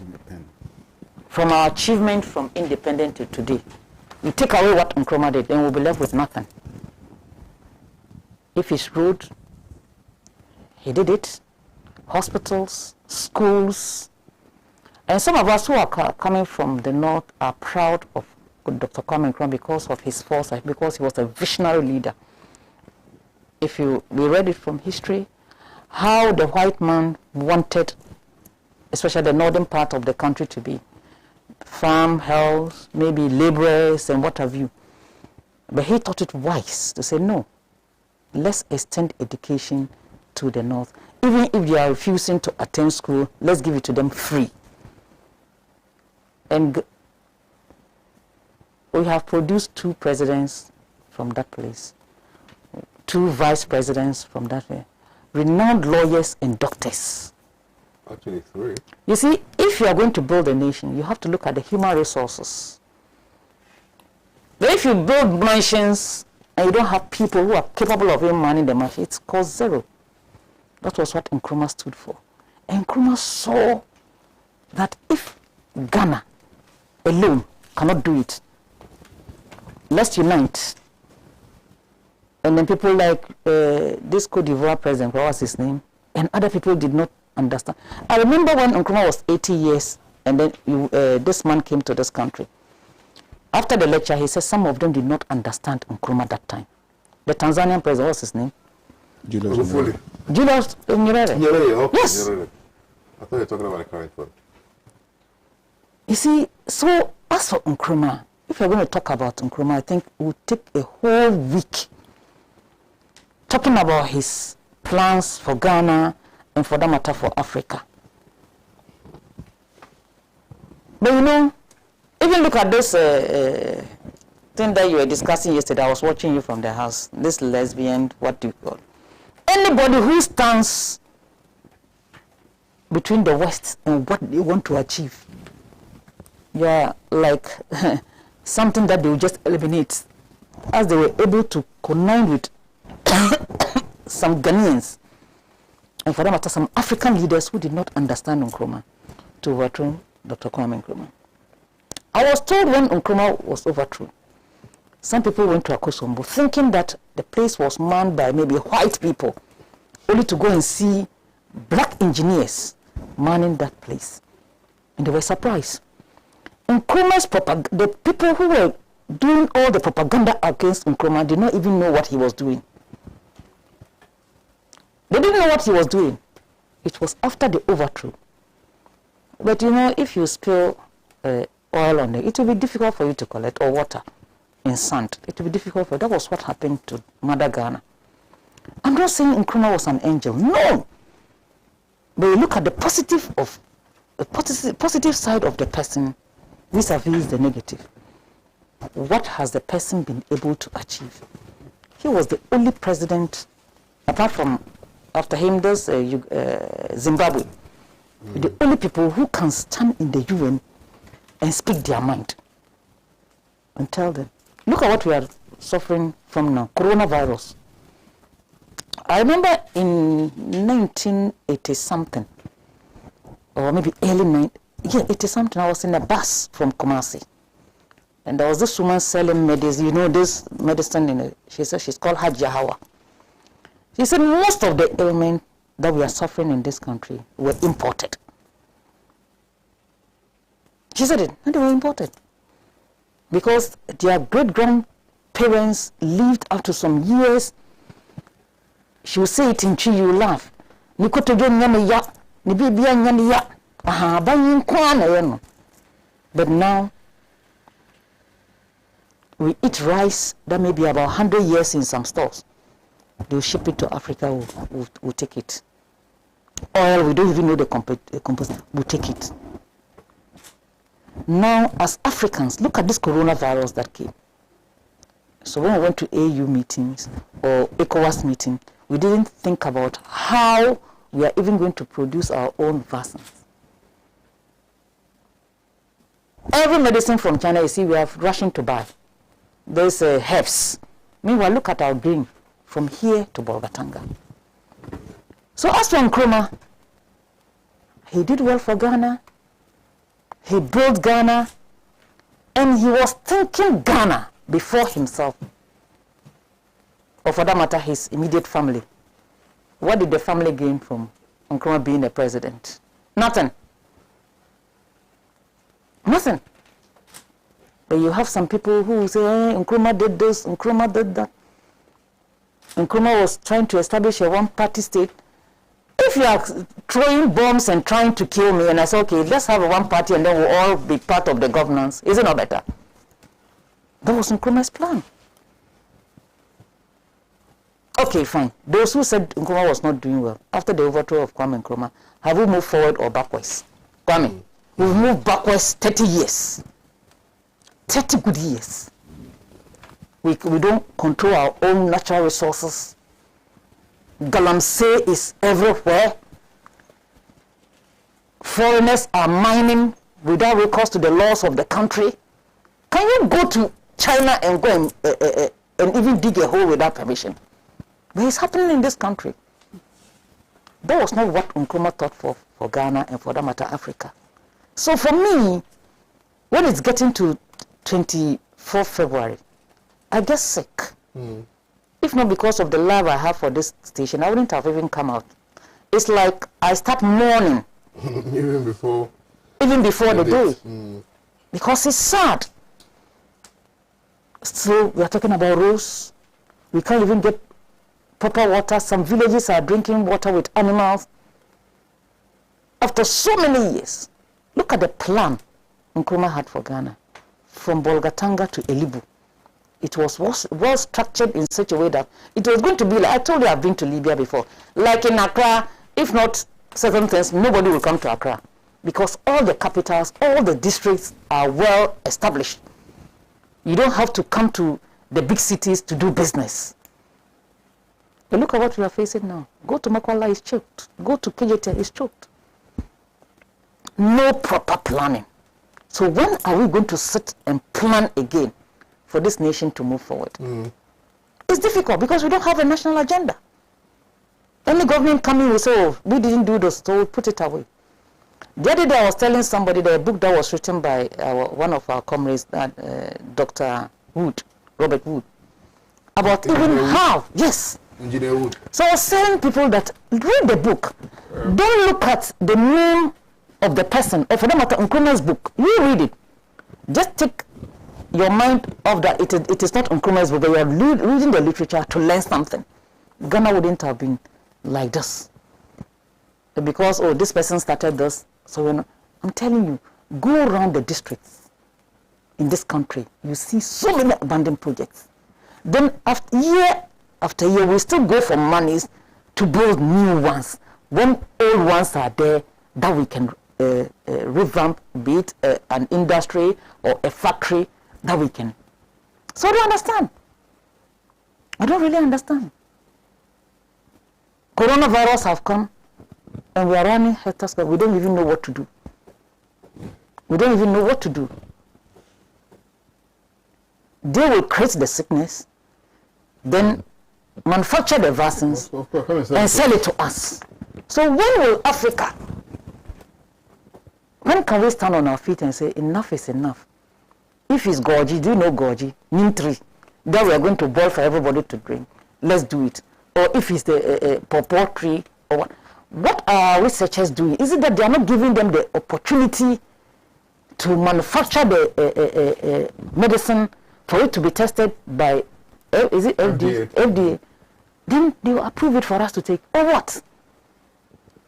from our achievement from independence to today. You take away what Nkrumah did, then we'll be left with nothing. If it's road, he did it. Hospitals, schools. And some of us who are coming from the north are proud of Dr. Kwame Nkrumah because of his foresight, because he was a visionary leader. If we read it from history, how the white man wanted, especially the northern part of the country, to be farm, health, maybe laborers and what have you. But he thought it wise to say, no, let's extend education to the north. Even if they are refusing to attend school, let's give it to them free. And we have produced 2 presidents from that place, 2 vice presidents from that way, renowned lawyers and doctors. Actually 3. You see, if you are going to build a nation, you have to look at the human resources. But if you build nations and you don't have people who are capable of manning the machine, it's cost zero. That was what Nkrumah stood for. And Nkrumah saw that if Ghana alone cannot do it, let's unite. And then people like this Cote d'Ivoire president, what was his name? And other people did not understand. I remember when Nkrumah was 80 years and then this man came to this country. After the lecture, he said some of them did not understand Nkrumah that time. The Tanzanian president, what's his name? Julius Nyerere. Okay. Yes. Nyerere. I thought you were talking about the current one. You see, so as for Nkrumah, if you're going to talk about Nkrumah, I think it would take a whole week talking about his plans for Ghana and for that matter for Africa. But you know, even look at this thing that you were discussing yesterday. I was watching you from the house. This lesbian, what do you call it? Anybody who stands between the West and what they want to achieve, you're like something that they will just eliminate, as they were able to connive with some Ghanaians, and for that matter, some African leaders who did not understand Nkrumah to overthrow Dr. Kwame Nkrumah. I was told when Nkrumah was overthrown, some people went to Akosombo thinking that the place was manned by maybe white people, only to go and see black engineers manning that place. And they were surprised. Nkrumah's the people who were doing all the propaganda against Nkrumah did not even know what he was doing. They didn't know what he was doing. It was after the overthrow. But you know, if you spill oil on it, it will be difficult for you to collect, or water in sand. It will be difficult for you. That was what happened to Mother Ghana. I'm not saying Nkrumah was an angel. No. But you look at the positive side of the person vis-a-vis the negative. What has the person been able to achieve? He was the only president, apart from after him there's Zimbabwe, the only people who can stand in the UN and speak their mind and tell them, look at what we are suffering from now, coronavirus. I remember in 1980 something, or maybe early 80 something, I was in a bus from Kumasi. And there was this woman selling medicine, you know, this medicine, she said she's called Hajia Hawa. She said most of the ailments that we are suffering in this country were imported. She said it, and they were imported. Because their great-grandparents lived up to some years. She would say it in Chi, you laugh. But now, we eat rice that may be about 100 years in some stores. They'll ship it to Africa, we'll take it. Oil, we don't even know the compost, we'll take it. Now, as Africans, look at this coronavirus that came. So when we went to AU meetings or ECOWAS meeting, we didn't think about how we are even going to produce our own vaccines. Every medicine from China, you see, we are rushing to buy. There's herbs. Meanwhile, look at our green from here to Bolgatanga. So as for Nkrumah, he did well for Ghana. He built Ghana, and he was thinking Ghana before himself, or for that matter, his immediate family. What did the family gain from Nkrumah being a president? Nothing. Nothing. But you have some people who say, Nkrumah did this, Nkrumah did that. Nkrumah was trying to establish a one-party state. If you are throwing bombs and trying to kill me, and I say, okay, let's have a one party and then we'll all be part of the governance, is it not better? That was Nkrumah's plan. Okay, fine. Those who said Nkrumah was not doing well, after the overthrow of Kwame Nkrumah, have we moved forward or backwards? Kwame, we've moved backwards 30 years. 30 good years. We don't control our own natural resources. Galamsey is everywhere. Foreigners are mining without recourse to the laws of the country. Can you go to China and go and even dig a hole without permission? But it's happening in this country. That was not what Nkrumah thought for Ghana and for that matter Africa. So for me, when it's getting to 24th February, I get sick. If not because of the love I have for this station, I wouldn't have even come out. It's like I start mourning. Even before the day. Because it's sad. So we are talking about roads. We can't even get proper water. Some villages are drinking water with animals. After so many years, look at the plan Nkrumah had for Ghana. From Bolgatanga to Elibu. It was well structured in such a way that it was going to be like, I told you I've been to Libya before, like in Accra, if not certain things, nobody will come to Accra. Because all the capitals, all the districts are well established. You don't have to come to the big cities to do business. But look at what we are facing now. Go to Makwala, it's choked. Go to KJT, it's choked. No proper planning. So when are we going to sit and plan again for this nation to move forward? It's difficult because we don't have a national agenda. Any government coming will say, oh, we didn't do this, so we'll put it away. The other day I was telling somebody that a book that was written by one of our comrades, Dr. Wood, Robert Wood, about even how, yes. Engineer Wood. So I was telling people that read the book. Don't look at the name of the person, or for that matter, Nkrumah's book. You read it. Just take your mind off that it is not Nkrumah's book, but you are reading the literature to learn something. Ghana wouldn't have been like this. Because, oh, this person started this, so I'm telling you, go around the districts in this country, you see so many abandoned projects. Then after year, we still go for monies to build new ones. When old ones are there, that we can revamp, be it an industry or a factory, that we can. So I don't understand. I don't really understand. Coronavirus have come, and we are running hectares, but we don't even know what to do. We don't even know what to do. They will create the sickness, then manufacture the vaccines, and sell it to us. So when will Africa, when can we stand on our feet and say, enough is enough? If it's Gorgie, do you know Gorgie? Neem tree, that we are going to boil for everybody to drink. Let's do it. Or if it's the pawpaw tree, or what are researchers doing? Is it that they are not giving them the opportunity to manufacture the medicine for it to be tested by, is it FDA? FDA. Then they will approve it for us to take. Or what?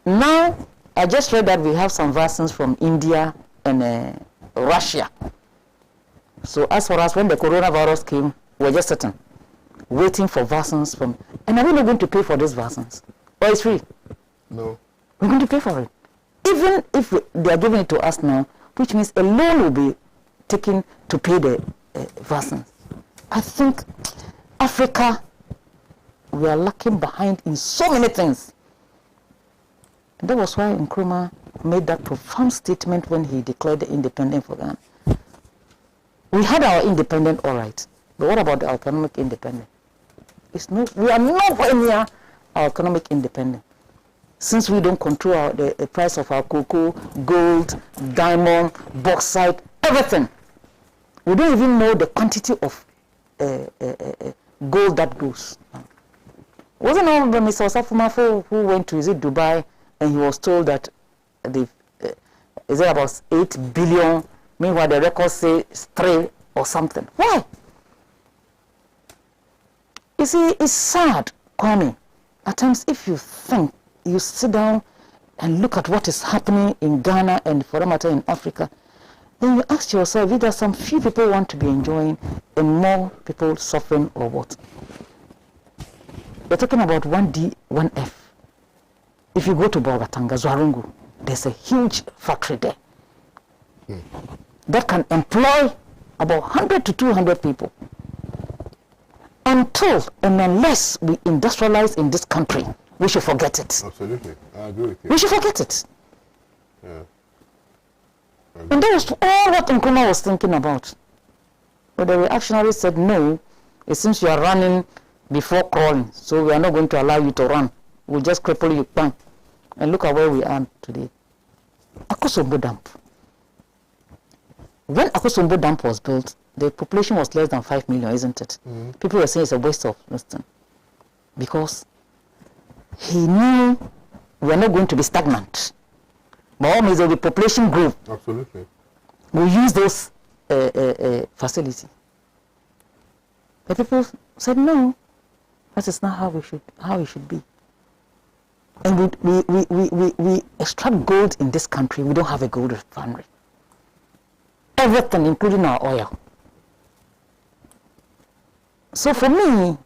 Now, I just read that we have some vaccines from India and Russia. So as for us, when the coronavirus came, we're just sitting, waiting for vaccines from. And are we not going to pay for these vaccines? Or it's free? No. We're going to pay for it. Even if they are giving it to us now, which means a loan will be taken to pay the vaccines. I think Africa, we are lacking behind in so many things. And that was why Nkrumah made that profound statement when he declared the independence for Ghana. We had our independence, all right, but what about our economic independence? We are nowhere near our economic independence. Since we don't control the price of our cocoa, gold, diamond, bauxite, everything. We don't even know the quantity of gold that goes. Wasn't it Mr. Osafumafo who went to Dubai and he was told that is it about 8 billion? Meanwhile, the records say it's 3 or something. Why? You see, it's sad, Kwame. At times, if you think, you sit down and look at what is happening in Ghana and for that matter in Africa, then you ask yourself either some few people want to be enjoying and more people suffering or what. We're talking about 1D, 1F. If you go to Bogatanga, Zwarungu, there's a huge factory there that can employ about 100 to 200 people. Until and unless we industrialize in this country, we should forget it. Absolutely. I agree with you. We should forget it. Yeah. And that was all what Nkrumah was thinking about. But the reactionaries said, no, it seems you are running before crawling, so we are not going to allow you to run. We'll just cripple you, bang. And look at where we are today. Akosombo Dam. When Akosombo Dam was built, the population was less than 5 million, isn't it? People were saying it's a waste of nothing. Because he knew we are not going to be stagnant. But always there will be population growth. Absolutely. We use those facilities. The people said no, that is not how it should be. And we extract gold in this country. We don't have a gold refinery. Everything, including our oil. So for me,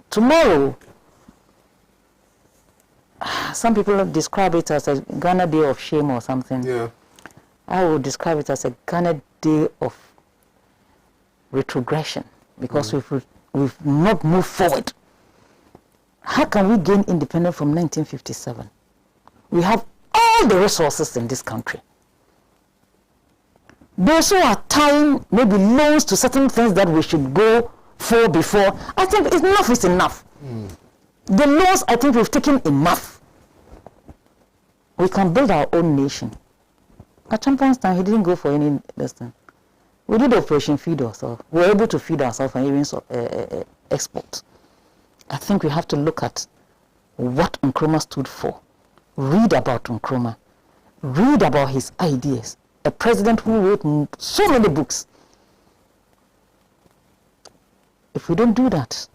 tomorrow, some people describe it as a Ghana Day of Shame or something. Yeah. I would describe it as a Ghana Day of retrogression because we've not moved forward. How can we gain independence from 1957? We have all the resources in this country. Those who are tying maybe loans to certain things that we should go for before, I think enough is enough. The laws, I think we've taken enough. We can build our own nation. At some point in time, he didn't go for any lesson. We did Operation Feed Ourselves. We were able to feed ourselves and even export. I think we have to look at what Nkrumah stood for. Read about Nkrumah. Read about his ideas. A president who wrote so many books. If we don't do that,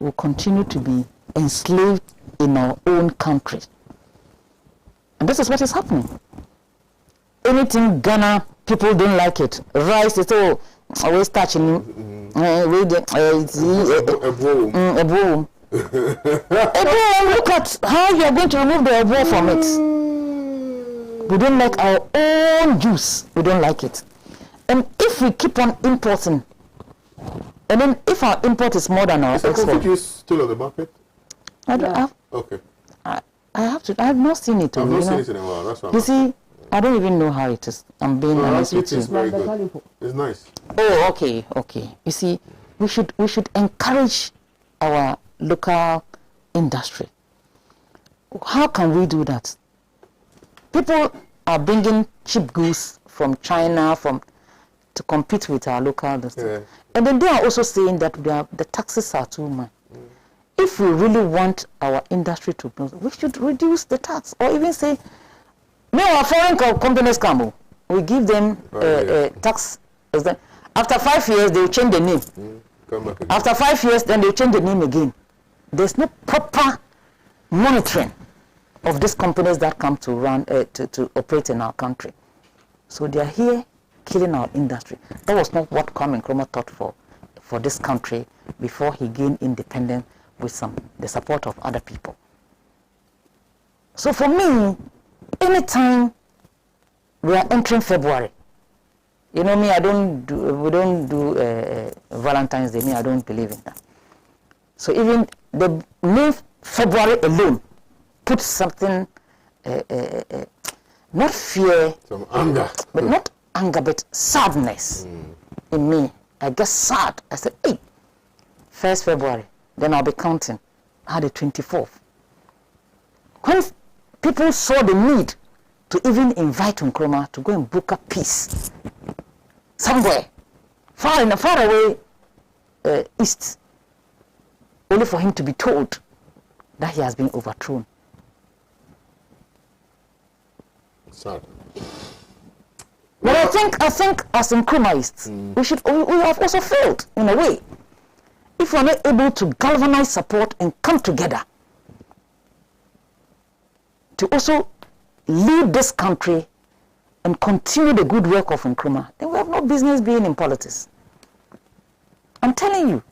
we'll continue to be enslaved in our own country. And this is what is happening. Anything Ghana, people don't like it. Rice, they say, oh, always touching. Look at how you are going to remove the ebo from it. We don't like our own juice. We don't like it. And if we keep on importing, and then if our import is more than our export. Is the coffee juice still on the market? I don't have. Okay. I have to. I have not seen it. I've not seen it in a while. That's what you see, I don't even know how it is. I'm being honest with you. It's very good. It's nice. Oh, okay, okay. You see, we should encourage our local industry. How can we do that? People are bringing cheap goods from China to compete with our local industry. Yeah. And then they are also saying that the taxes are too much. If we really want our industry to grow, we should reduce the tax, or even say, no, our foreign companies come. We give them tax. After 5 years, they will change the name. Come back again. After 5 years, then they will change the name again. There's no proper monitoring of these companies that come to run to operate in our country. So they are here killing our industry. That was not what Kwame Nkrumah thought for this country before he gained independence with the support of other people. So for me, anytime we are entering February, you know me, we don't do Valentine's Day. Me, I don't believe in that. So even the name February alone puts something, not fear, some anger, but not anger, but sadness in me. I get sad. I said, hey, 1st February, then I'll be counting. I had the 24th. When people saw the need to even invite Nkrumah to go and book a peace somewhere, far away east, only for him to be told that he has been overthrown. Sad. But I think as Nkrumaists, we have also failed in a way. If we are not able to galvanize support and come together to also lead this country and continue the good work of Nkrumah, then we have no business being in politics. I'm telling you.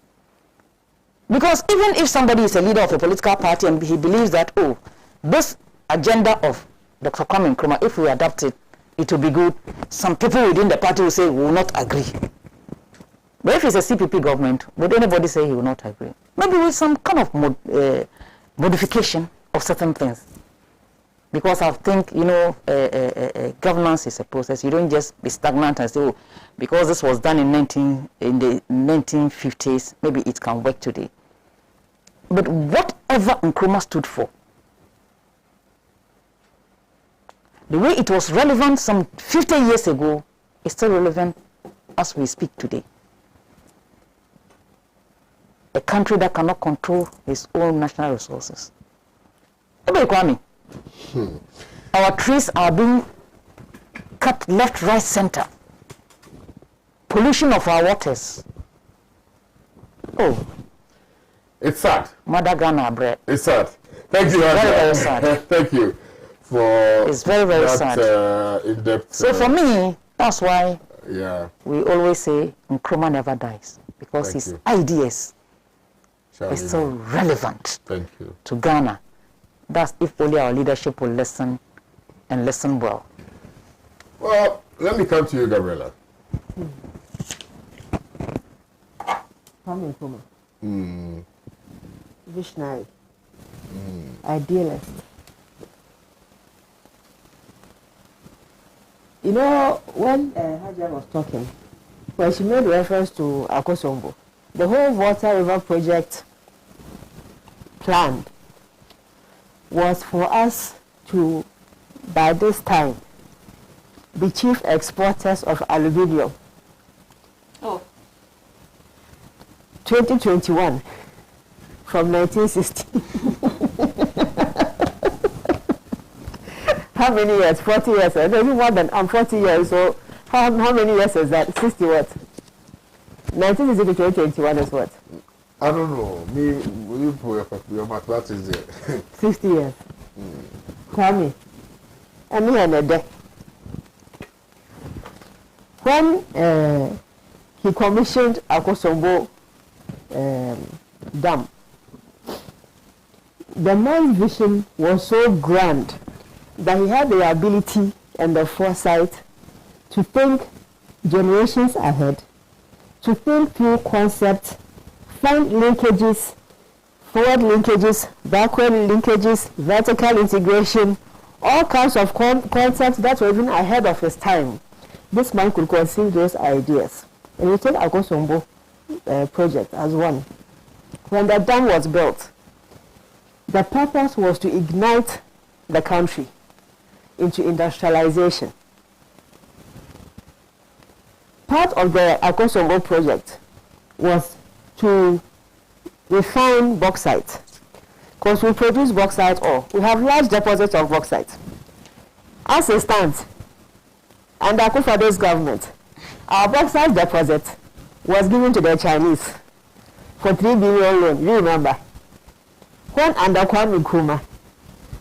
Because even if somebody is a leader of a political party and he believes that, oh, this agenda of Dr. Kwame Nkrumah, if we adopt it, it will be good, some people within the party will say we will not agree. But if it's a CPP government, would anybody say he will not agree? Maybe with some kind of modification of certain things. Because I think, you know, governance is a process. You don't just be stagnant and say, oh, because this was done in the 1950s, maybe it can work today. But whatever Nkrumah stood for, the way it was relevant some 50 years ago is still relevant as we speak today. A country that cannot control its own national resources. Kwame, our trees are being cut left, right, center. Pollution of our waters. Oh. It's sad. Mother Ghana bread. It's sad. Thank you. Very, very sad. Thank you for it's very, very that, sad. In-depth. So for me, that's why we always say Nkrumah never dies, because his ideas are so relevant to Ghana. That's if only our leadership will listen and listen well. Well, let me come to you, Gabriela. Kwame Nkrumah. Visionary. Idealist. You know, when Hajar was talking, when she made reference to Akosombo, the whole Water River project plan was for us to, by this time, be chief exporters of aluminium. 2021 from 1960. How many years? 40 years. Maybe more than 40 years. So how many years is that? 60 what? 1960 to 2021 is what? I don't know. Me, will you put your mathematics there? 60 years. Kwame. And me and a day. When he commissioned Akosombo dam, the man's vision was so grand that he had the ability and the foresight to think generations ahead, to think through concepts, find linkages, forward linkages, backward linkages, vertical integration, all kinds of concepts that were even ahead of his time. This man could conceive those ideas. And we take Akosombo project as one. When the dam was built, the purpose was to ignite the country into industrialization. Part of the Akosombo project was to refine bauxite, because we produce bauxite ore. We have large deposits of bauxite. As it stands, under Akufo-Addo's government, our bauxite deposit was given to the Chinese for 3 billion loan. You remember? When under Kwame Nkrumah,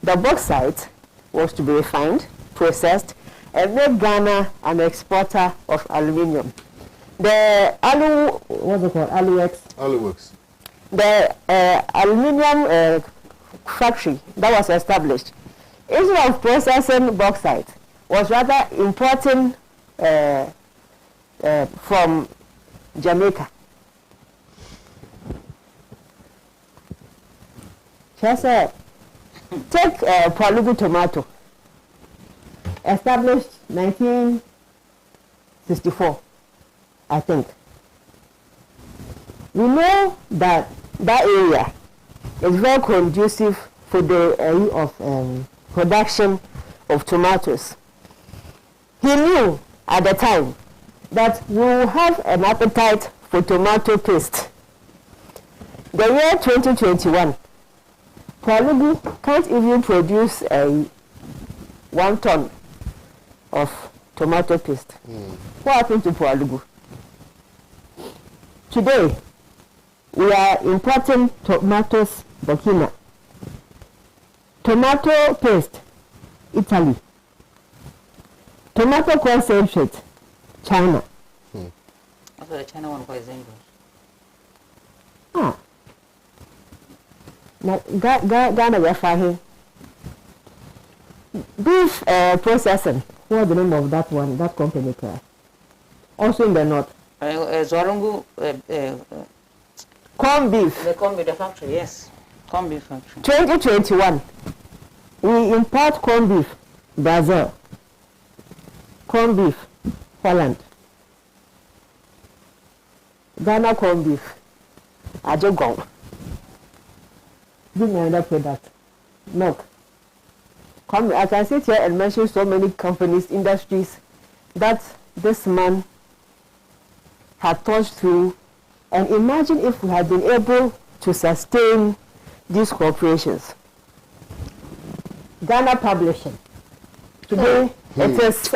the bauxite was to be refined, processed, and made Ghana an exporter of aluminium. The what's it called? Aluworks. The aluminium factory that was established, instead of processing bauxite, was rather importing from Jamaica. Just take Palugu tomato, established 1964, I think. We know that that area is very conducive for the area of production of tomatoes. He knew at the time that we will have an appetite for tomato paste. The year 2021, Palugu can't even produce 1 ton of tomato paste. What happened to Palugu? Today, we are importing tomatoes, Burkina. Tomato paste, Italy. Tomato concentrate, China. Also, the China one is English. Ah. Now, Ghana, we are fine. Beef processing. What's the name of that one? That company, also in the north. Zwarungu. Corn beef. The corn beef factory, yes. Corn beef factory. 2021. We import corn beef, Brazil. Corn beef, Holland. Ghana corn beef, Ajogong. Give me another product. Milk. Kwame, I can sit here and mention so many companies, industries that this man had thought through. And imagine if we had been able to sustain these corporations. Ghana Publishing. Today, it is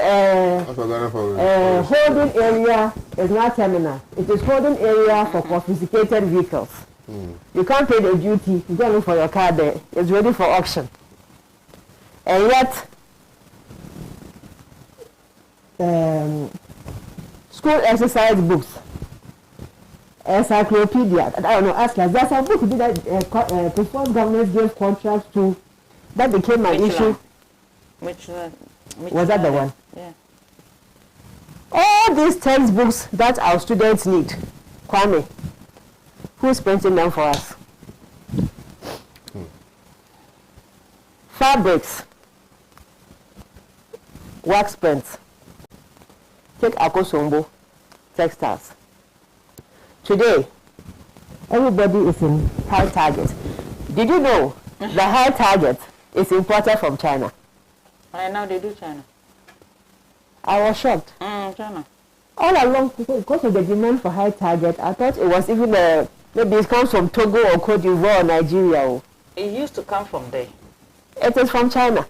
holding area, is not terminal. It is holding area for confiscated vehicles. You can't pay the duty, you don't look for your car there. It's ready for auction. And yet, school exercise books, encyclopedia, I don't know, ask us. There's a book that before government gave contracts to, that became an issue. Which was that the one? Yeah. All these textbooks that our students need, Kwame, who's printing them for us? Fabrics, wax prints. Take Akosombo textiles. Today, everybody is in high target. Did you know the high target is imported from China? Right now they do China. I was shocked. China. All along, because of the demand for high target, I thought it was even maybe it comes from Togo or Cote d'Ivoire or Nigeria. It used to come from there. It is from China.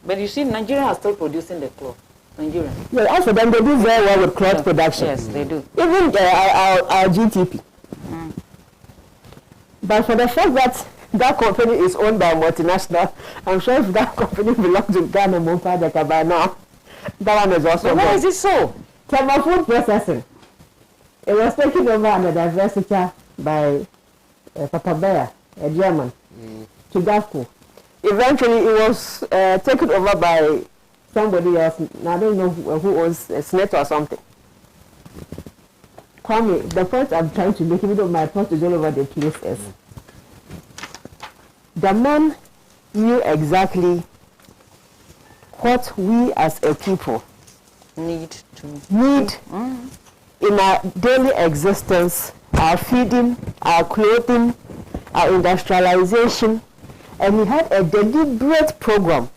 But you see, Nigeria is still producing the cloth. Nigeria. Yeah, also then they do very well with cloth production. Yes, they do. Even our GTP. But for the fact that that company is owned by a multinational, I'm sure if that company belongs to Ghana Monfadeka by now, that one is also. Why is it so? Thermal food processing. It was taken over under Diversity by Papa Bear, a German, to GAFCO. Eventually, it was taken over by somebody else. Now, I don't know who owns a Snett or something. Kwame, the point I'm trying to make, even though my point is all over the place, is the man knew exactly what we as a people need in our daily existence, our feeding, our clothing, our industrialization, and he had a deliberate program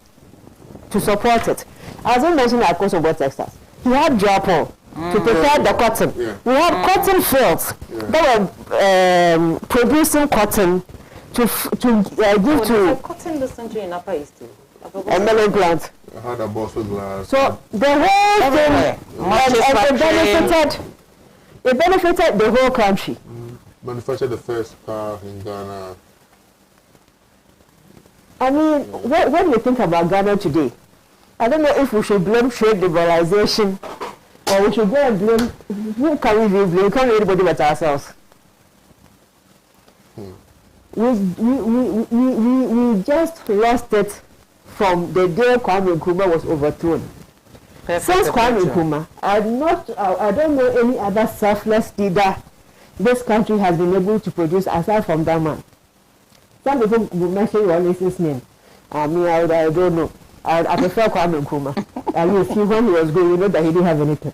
to support it. As I mentioned, our course about textiles, he had Japan to prepare the cotton. Yeah. We had cotton fields that were producing cotton to give to cotton this country in Upper East too. a melon plant. I had a boss with glass. So the whole thing, and it benefited the whole country. Manufactured the first car in Ghana. I mean, when we think about Ghana today, I don't know if we should blame trade liberalization or we should go and blame, who can we blame? We can't blame anybody but ourselves. We just lost it from the day Kwame Nkrumah was overthrown. Since Kwame Nkrumah, I don't know any other selfless leader this country has been able to produce aside from that man. Some people will mention one his name. I don't know. I prefer Kwame Nkrumah. At least when he was good, you know that he didn't have anything.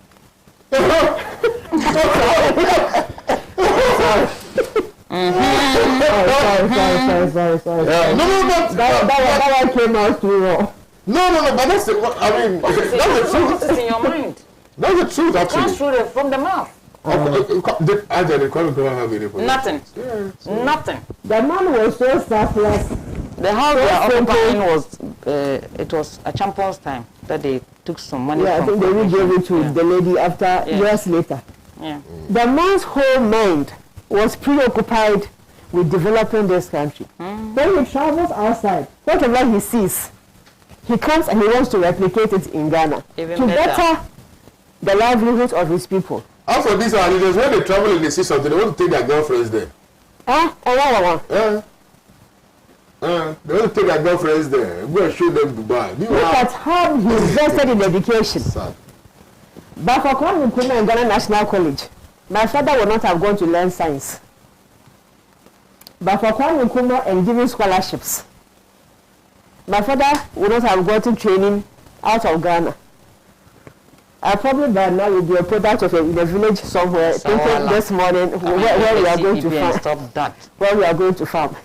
Sorry. No, that one came out too raw. No, but that's the, I mean, that's the truth. What's in your mind? That's the truth, actually. Comes through from the mouth. Did Kwame Nkrumah have any problem? Nothing. Yeah. Nothing. The man was so selfless. The house they are occupying was, it was a champion's time that they took some money from. I think they gave it to the lady after years later. Yeah. The man's whole mind was preoccupied with developing this country. When he travels outside, whatever he sees, he comes and he wants to replicate it in Ghana Even to better the livelihoods of his people. Also, these are leaders, when they travel and they see something, they want to take their girlfriends there. They want to take their girlfriends there. Go and show them Dubai. Look at how he invested in education. Sad. But for Kwame Nkrumah in Ghana National College, my father would not have gone to learn science. But for Kwame Nkrumah and giving scholarships, my father would not have gotten training out of Ghana. I probably by now will be a product of in a village somewhere, thinking this morning where we are going to farm. Stop that. Where we are going to farm.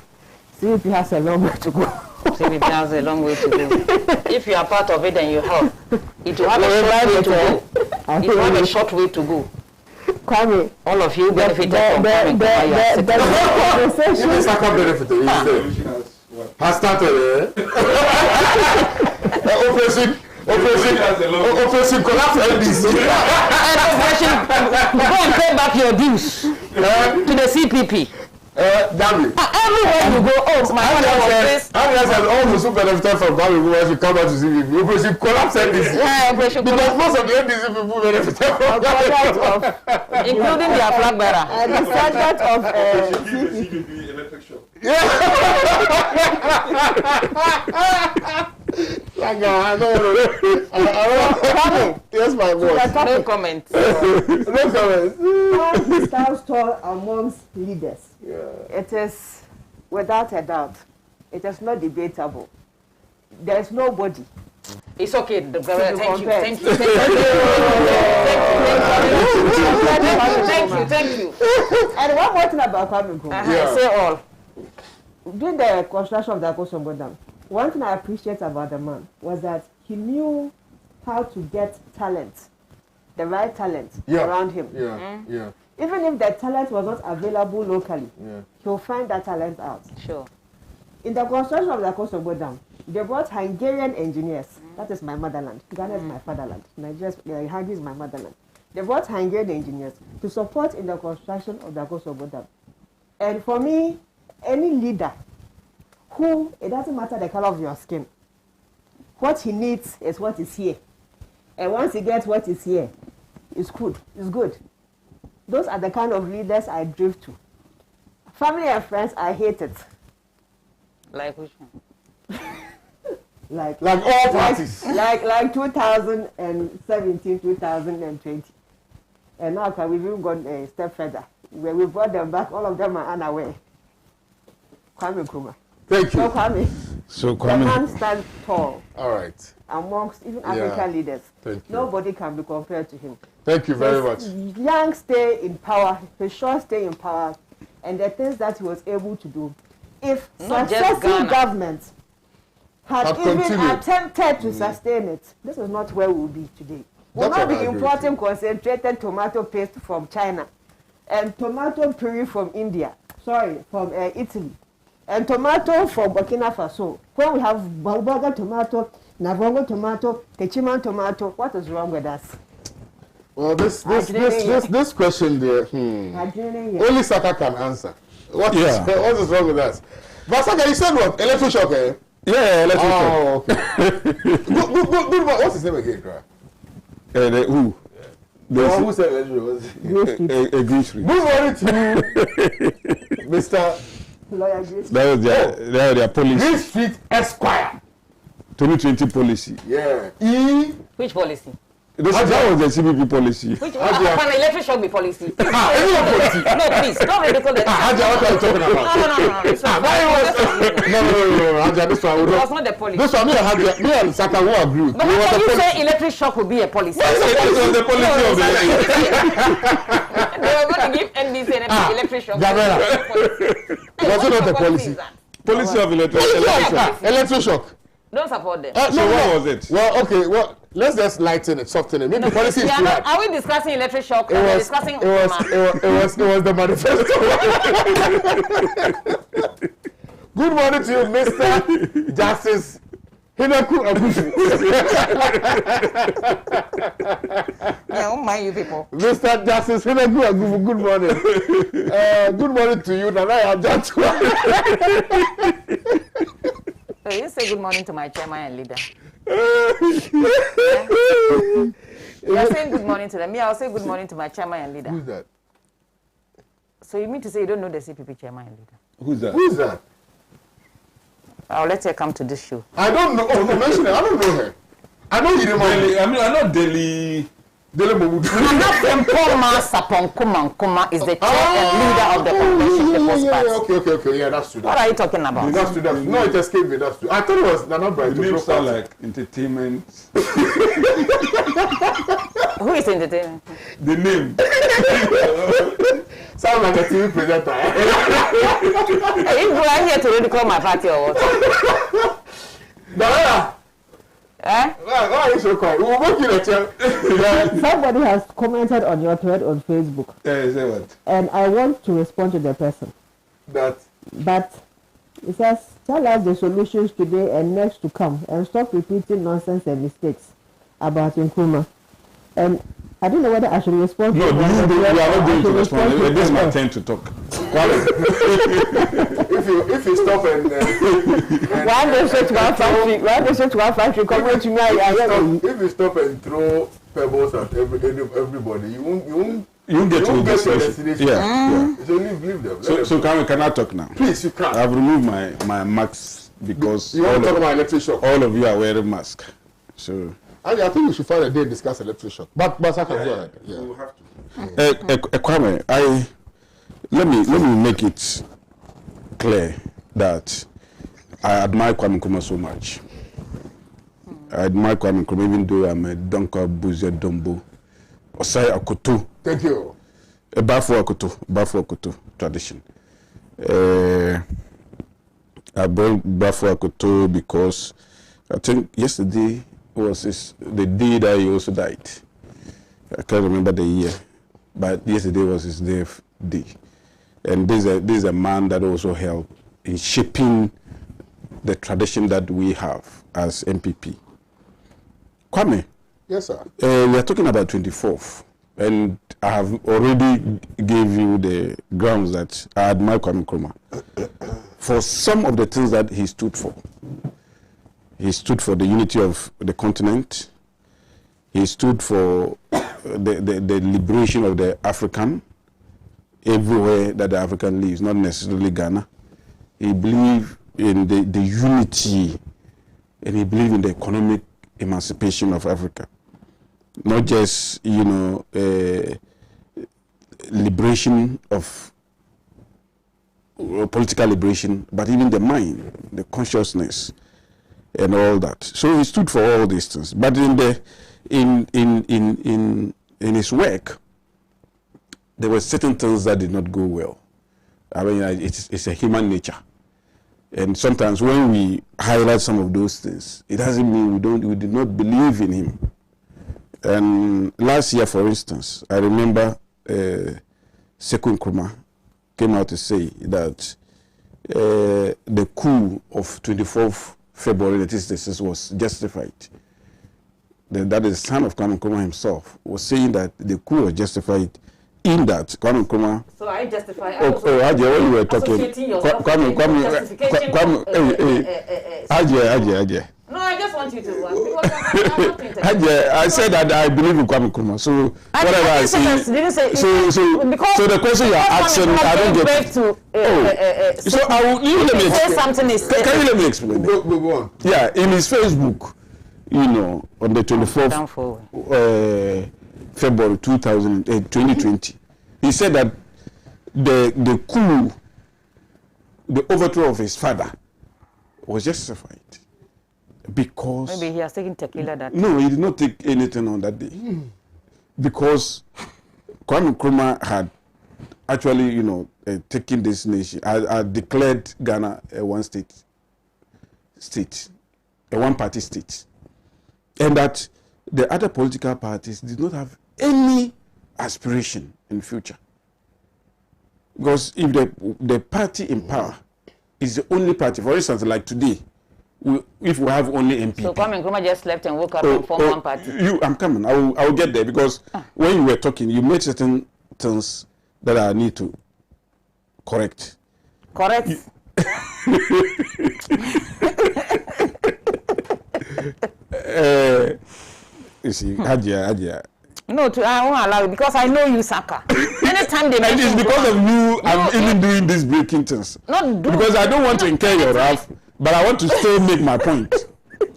CVP has a long way to go. CVP has a long way to go. If you are part of it and you help, it will have a short way to go. It will have a short way to go. Kwame, all of you benefited from Kwame. The second benefit has started. Operation collapse NDC. Go and pay back your dues to the CPP. Damn it. Everywhere you go, my father was this. Arias has almost benefited from Kwame Nkrumah if you come out to CPP. Operation collapse NDC. Because most of the NDC people benefited from that. Including their flag bearer. The standard of CPP electric shock. Yes, my boy. No comments. No comments. He stands tall amongst leaders. It is, without a doubt, it is not debatable. There is nobody. It's okay. Thank you. And one more thing about Kwame Nkrumah. Say all. During the construction of the Akosombo Dam, one thing I appreciate about the man was that he knew how to get talent, the right talent around him. Even if the talent was not available locally, he'll find that talent out. Sure. In the construction of the Akosombo Dam, they brought Hungarian engineers. That is my motherland. Ghana is my fatherland. Nigeria, Hungary is my motherland. They brought Hungarian engineers to support in the construction of the Akosombo Dam. And for me, any leader who, it doesn't matter the color of your skin, what he needs is what is here. And once he gets what is here, it's good. It's good. Those are the kind of leaders I drift to. Family and friends, I hate it. Like which one? Like all parties. Like 2017, 2020. And now we've even gone a step further. When we brought them back, all of them are unaware. Kwame Nkrumah. Thank you. So Kwame. The man stands tall. All right. Amongst even African leaders. Thank you. Nobody can be compared to him. Thank you very much. Young stay in power, his short stay in power, and the things that he was able to do. If successive governments had even attempted to sustain it, this is not where we will be today. We'll not be importing concentrated tomato paste from China and tomato puree from from Italy, and tomato from Burkina Faso. When we have Bulgaria tomato, Navongo tomato, Techiman tomato, what is wrong with us? Well, this question there, only Saka can answer. What is wrong with us? But Saka, you said what? Electric shock, eh? Yeah, electric shock. Oh, okay. Good. What's his name again, Cry? Who? The one who said electric was a Green Street. Good morning to you, Mr. Lawyer Grace. That was their policy. Green Street Esquire. 2020 policy. Yeah. Which policy? That was the CBP policy. Which one? Can electric shock be policy? Any policy? No, please, don't ridicule that. Haja, what are you talking about? No. No, Haja, this one. It was not the policy. This one, me and Saka will agree. But how can you say electric shock would be a policy? It was the policy of the They were going to give NBC and electric shock. Jamela. Was it not the policy? policy of electric shock. Electric shock. Don't support them. So what was it? Well, okay, let's just lighten it, soften it. Maybe policy is too hard. Are we discussing electric shock? It was the manifesto. Good morning to you, Mr. Justice Hidaku Owusu. Yeah, don't mind you people. Mr. Justice Hidaku Owusu, good morning. Good morning to you, Nana Ajantua. So you say good morning to my chairman and leader. You're saying good morning to them. Me, I'll say good morning to my chairman and leader. Who's that? So you mean to say you don't know the CPP chairman and leader? Who's that? Who's that? I'll let her come to this show. I don't know. Oh, no, mention it. I don't know her. I know you Delhi, I know Delhi. Mobudu. Mpoma Saponkumankuma is the chair and leader of the Convention People's Party. Okay. Yeah, that's true. What are you talking about? That's true. No, it escaped me. That's true. I thought it was Nana Bright. The name sound like entertainment. Who is entertaining? The name. Sound like a TV presenter. Are you going here to ridicule my party or what? Nana. Eh? Why are you so quiet? We'll make you a chair. Somebody has commented on your thread on Facebook. Say what? And I want to respond to the person. That. But it says, tell us the solutions today and next to come and stop repeating nonsense and mistakes about Nkrumah. And I don't know whether I should respond No, to we are not going to respond. This is my turn to talk. if you stop and one day say to one factory, come to me. If you stop and throw pebbles at everybody, you won't get to your destination. destination. Yeah. So leave them. So can I talk now? Please, you can. I've removed my mask because You want to talk about electric shock? all of you are wearing masks. So I think we should find a day and discuss electric shock. But I can go ahead. Yeah. We'll have to. Kwame, let me make it clear that I admire Kwame Nkrumah so much. I admire Kwame Nkrumah even though I'm a Donka Buze Dombo. Osai Akoto. Thank you. A Bafo Akoto tradition. I brought Bafo Akoto because I think yesterday was the day that he also died. I can't remember the year, but yesterday was his death day. And this is a man that also helped in shaping the tradition that we have as MPP. Kwame. Yes, sir. We are talking about 24th, and I have already gave you the grounds that I admire Kwame Nkrumah for some of the things that he stood for. He stood for the unity of the continent. He stood for the liberation of the African everywhere that the African lives, not necessarily Ghana. He believed in the unity, and he believed in the economic emancipation of Africa. Not just, liberation of political liberation, but even the mind, the consciousness, and all that. So he stood for all these things. But in his work, there were certain things that did not go well. I mean, it's a human nature. And sometimes when we highlight some of those things, it doesn't mean we did not believe in him. And last year, for instance, I remember Sekou Nkrumah came out to say that the coup of 24th February 1966 was justified. That is the son of Kwame Nkrumah himself was saying that the coup was justified in that Kwame Nkrumah. So I justify. Ajay, when you were talking, Kwame, Ajay. No, I just want you to because I'm not Ajay, I said that I believe in Kwame Nkrumah. So whatever I see. So the question you are asking, I don't get. So I will. Let me say explain. something is. Can you let me explain? Go on. Yeah, in his Facebook, you know, on the 24th February 2020, he said that the coup, the overthrow of his father, was justified because maybe he has taken tequila that. No, he did not take anything on that day because Kwame Nkrumah had actually, you know, taken this nation, declared Ghana a one-party state, and that the other political parties did not have any aspiration in the future. Because if the party in power is the only party, for instance, like today, if we have only MPP. So Kwame Nkrumah just slept and woke up and formed one party. I'm coming. I will get there because when you were talking, you made certain things that I need to correct. Correct. You see, Hadia. No, I won't allow you because I know you, Saka. Anytime they And it's because of you I'm even doing these breaking things. Because I don't want to incur your wrath, but I want to still make my point.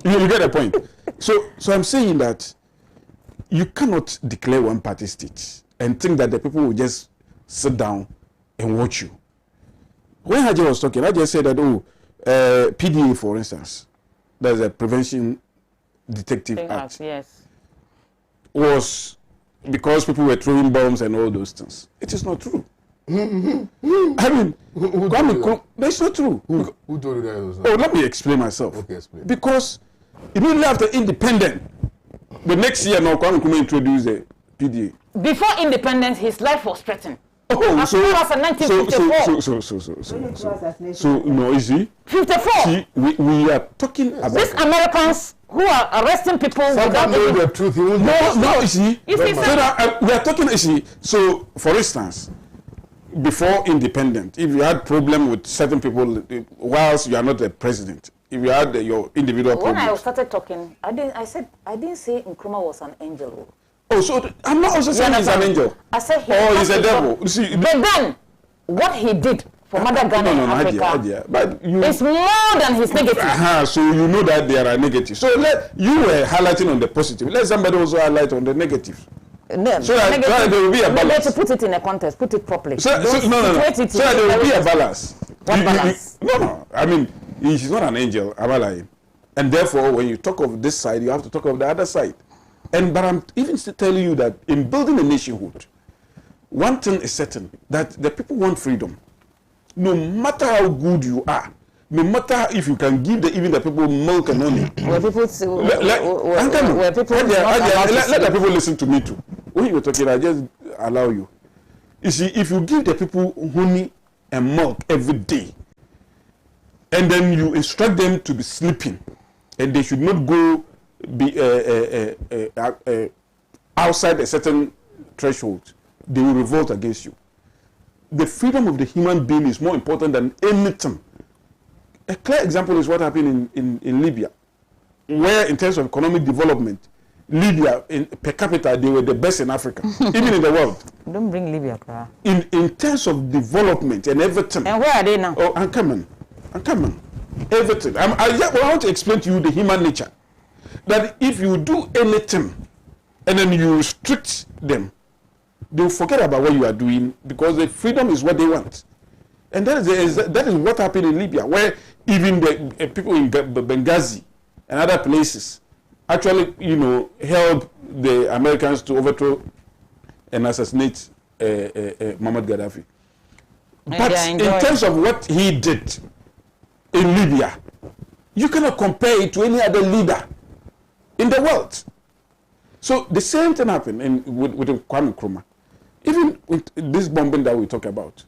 You get the point. So I'm saying that you cannot declare one party state and think that the people will just sit down and watch you. When Haji was talking, I just said that, PDA, for instance, there's a Prevention Detective Act. Yes. Was because people were throwing bombs and all those things. It is not true. I mean, that's not true. Who told you that it was not? Oh, let me explain myself. Okay, explain. Because immediately after independence, the next year now Kwame Nkrumah introduced the PDA. Before independence, his life was threatened. Oh, as far as 1954. So no, you see? 54. See, we are talking about these Americans who are arresting people without knowing the truth. No, you see? You see, so we are talking, you see, so for instance, before independence, if you had problem with certain people, whilst you are not the president, if you had your individual when problems. I started talking, I didn't say Nkrumah was an angel. Oh, so I'm not also saying he's an angel. I said he's a devil. See, but then, what he did for Mother Ghana and Africa but it's more than his negative. So you know that there are negatives. So you were highlighting on the positive. Let somebody also highlight on the negative. No, so that there will be a balance. To put it in a context, put it properly. So there will be a balance. What balance? No. I mean, he's not an angel. I'm lying. And therefore, when you talk of this side, you have to talk of the other side. But I'm even telling you that in building a nationhood, one thing is certain, that the people want freedom. No matter how good you are, no matter if you can give even the people milk and honey. Let the people listen to me too. When you were talking, I just allow you. You see, if you give the people honey and milk every day, and then you instruct them to be sleeping, and they should not go outside a certain threshold, they will revolt against you. The freedom of the human being is more important than anything. A clear example is what happened in Libya, where in terms of economic development, Libya, per capita, they were the best in Africa, even in the world. Don't bring Libya, Clara. In terms of development and everything. And where are they now? Oh, I'm coming. Everything. I want to explain to you the human nature. That if you do anything and then you restrict them, they'll forget about what you are doing because the freedom is what they want. And that is what happened in Libya, where even the people in Benghazi and other places actually, helped the Americans to overthrow and assassinate Muammar Gaddafi. But in terms of what he did in Libya, you cannot compare it to any other leader in the world. So the same thing happened with Kwame Nkrumah. Even with this bombing that we talk about,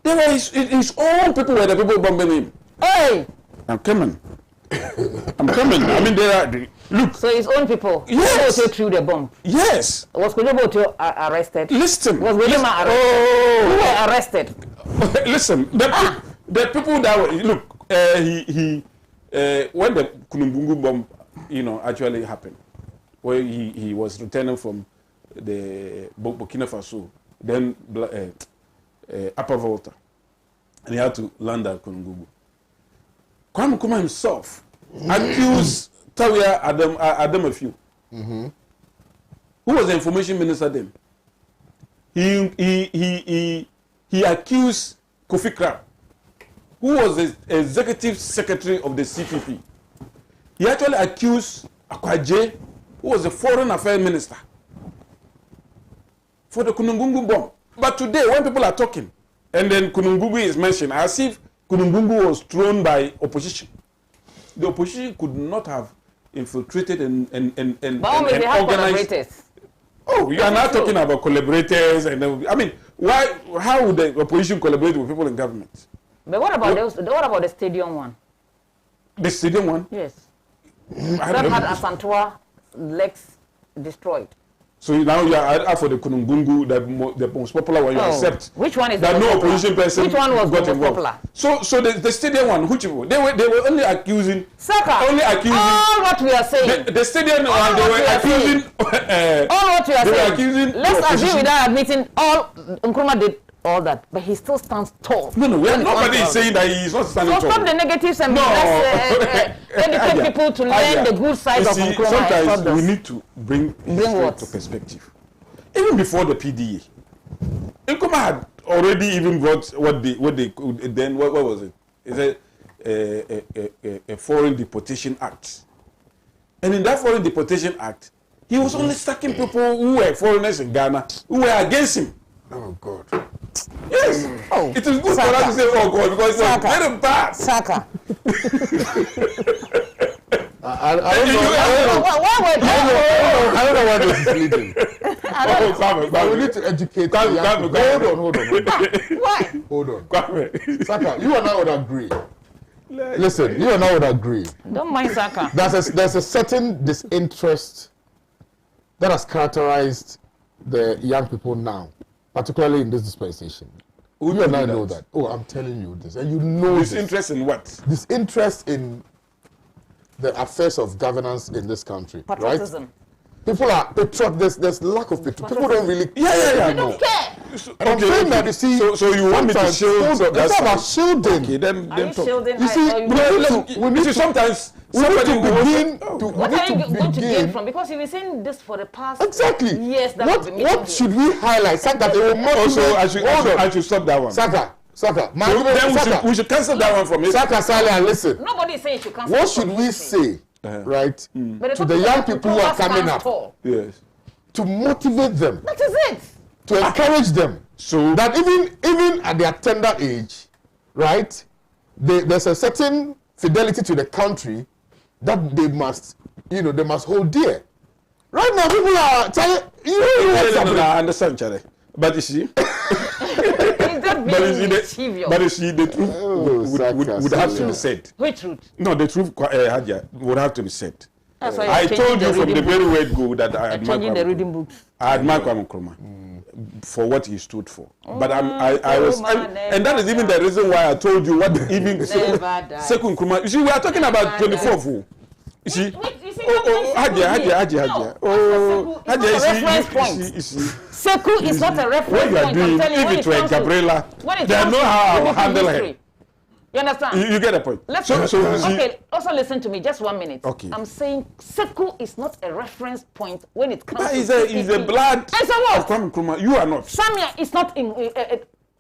there were his own people were the people bombing him. Hey! I'm coming. I'm coming. I mean, there are look. So his own people. Yes. Who threw the bomb. Yes. Was Kujoboto arrested? Listen. Was William arrested? Oh. Who were arrested? Listen. The people that were, look. When the Kunumbungu bomb, actually happened, where he was returning from the Burkina Faso, then Upper Volta, and he had to land at Kunumbungu. Kwame Nkrumah himself accused Tawia Adam Afiu, who was the information minister then. He accused Kofi Krab, who was the executive secretary of the CPP. He actually accused Akwaje, who was the foreign affairs minister, for the Kunumbungu bomb. But today, when people are talking, and then Kunumbungu is mentioned, as if Kunumbungu was thrown by opposition. The opposition could not have infiltrated and they have organized. collaborators. Oh, you are now talking about collaborators, and I mean, why? How would the opposition collaborate with people in government? But what about what about the stadium one? The stadium one? Yes. I That don't had know. Asantua legs destroyed. So now you are out for the Kunumbungu, the most popular one. You accept. Which one is that the no most popular? opposition person Which one was got the most involved. popular? So the stadium one, which they were only accusing. Saka, Only accusing. all what we are saying. The stadium All one, they what were we are accusing. All what we are they were saying. accusing Let's the agree opposition. without admitting all Nkrumah did all that, but he still stands tall. No, when it nobody comes is to- saying that he is not standing So tall. stop the negatives and No. let's educate people to learn the good side You of see, Nkrumah. sometimes we need to bring history what? to perspective. Even before the PDA, Nkrumah had already even brought what they could. Then what was it? It's a Foreign Deportation Act, and in that Foreign Deportation Act, he was only sacking people who were foreigners in Ghana who were against him. Oh God. Yes, it is good for us to say, "Oh God," because it was very bad. Saka. I don't know. I don't know why this is leading. But we need to educate. Kwame, young people. Kwame. Hold on. Why? Hold on. Kwame. Saka, you and I would agree. Listen, you and I would agree. Don't mind Saka. There's a certain disinterest that has characterized the young people now, particularly in this dispensation. Who You and I knew know that. Oh, I'm telling you this, and you know His this. interest in what? Disinterest in the affairs of governance in this country, Patriotism. right? People are there's lack of patriotism. People don't really Yeah. anymore. Okay. And I'm saying that you see. So you want me to sometimes- shield hold on, that it's not about side? shielding. Okay, then Are you talk. shielding? You see, Or you- we need to Sometimes we need somebody to goes- begin Oh. to What we are you need to going to gain begin. from? Because you've been saying this for the past Exactly. years. That What we've been meeting what here. should we highlight? Such that it will motivate. Also, Hold on. I should stop that one. Saka. So then we should cancel that one from it. Saka, Sally, and listen. Nobody is saying you should cancel. What the should we community. say, right, But to the young people who are coming up, Yes. to motivate them, That is it. to encourage them, So that even at their tender age, right, there's a certain fidelity to the country that they must hold dear. Right now, people are tired. I understand, Charlie. But you see, Is that but you see, being the, mischievous? but you see, the truth would have to be said. Which truth? No, the truth, Hadia, would have to be said. That's why I you're told changing you from the reading very book. word go that I You're admire changing the Kwame reading books. I admire Kwame Nkrumah for what he stood for. But I was, and that is even the reason why I told you what even Never die. Sekou Nkrumah. You see, we are talking about 24th. You see, Hadia. Oh, Hadia, you see. Sekou is not a What reference you are point. doing, I'm telling you, if when it were comes to- Gabriela, when it they comes know to how I will biblical handle her. history. You understand? You get the point. Let's So you see, okay, also listen to me, just 1 minute. Okay. I'm saying Sekou is not a reference point when it comes but to he's a CPP. blood And so what? of Kwame Nkrumah. You are not. Samia is not in.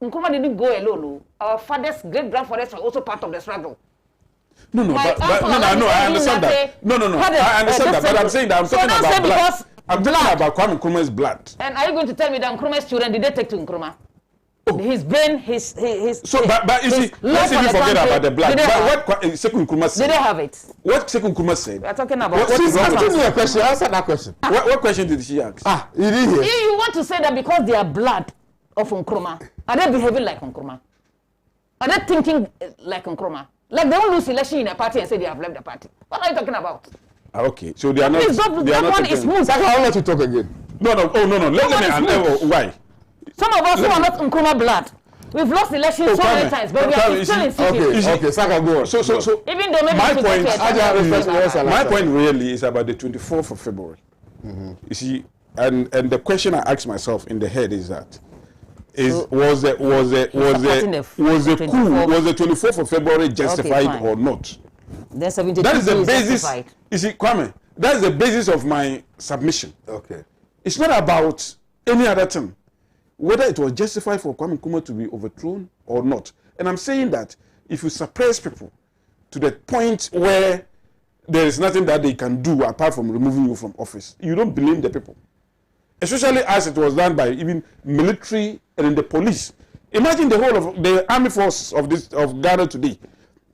Nkrumah didn't go alone. No. Our fathers, great grandfathers were also part of the struggle. No, My but uncle no, Alhaji I Saidi understand that. Nate No, had a- I understand that. But I'm Sekou. saying that I'm So talking don't say about blood. because I'm blood. talking about Kwame Nkrumah's blood. And are you going to tell me that Nkrumah's children did they take to Nkrumah? His brain, his. So, but you his see, let's love even for the forget country, about the blood. did they have- But what Sekou Nkrumah Did said? they have it? What Sekou Nkrumah said? We are talking about. What is She's wrong with asking it? you a question. Answer that question. What question did she ask? You didn't hear. You want to say that because they are blood of Nkrumah, are they behaving like Nkrumah? Are they thinking like Nkrumah? Like they won't lose election in a party and say they have left the party. What are you talking about? Okay, so they are not. That one is smooth. I'll let you talk again. No. Let me. Why? Some of us who are not Nkrumah blood, we've lost elections so many times, but we are still in CPC. Okay, Saka, go on. So even though maybe my point really is about the 24th of February. You see, and the question I asked myself in the head is that was the coup, was the 24th of February justified or not? Then 72 that is the basis. Justified. You see, Kwame, that is the basis of my submission. Okay. It's not about any other thing, whether it was justified for Kwame Nkrumah to be overthrown or not. And I'm saying that if you suppress people to the point where there is nothing that they can do apart from removing you from office, you don't blame the people. Especially as it was done by even military and in the police. Imagine the whole of the army force of Ghana today,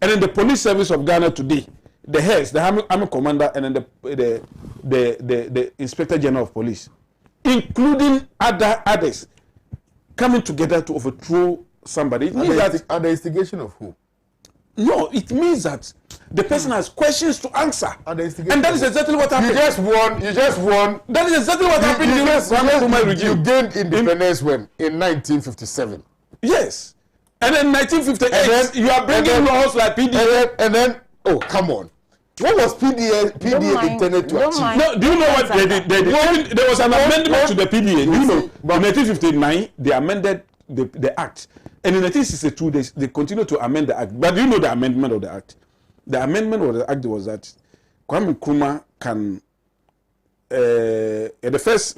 and in the police service of Ghana today, the heads, the army commander, and then the inspector general of police, including others, coming together to overthrow somebody. It means that at the instigation of who? No, it means that the person has questions to answer, and that is exactly what happened. You just won. That is exactly what happened. You gained independence when in 1957. Yes, and then 1958. You are bringing laws like PDA, and then oh come on. What was PDA intended to achieve? No, do you know what they did? There was an amendment to the PDA. Do you know? In 1959, they amended the act. And in 1962, they continued to amend the act. But do you know the amendment of the act? The amendment of the act was that Kwame Nkrumah can... the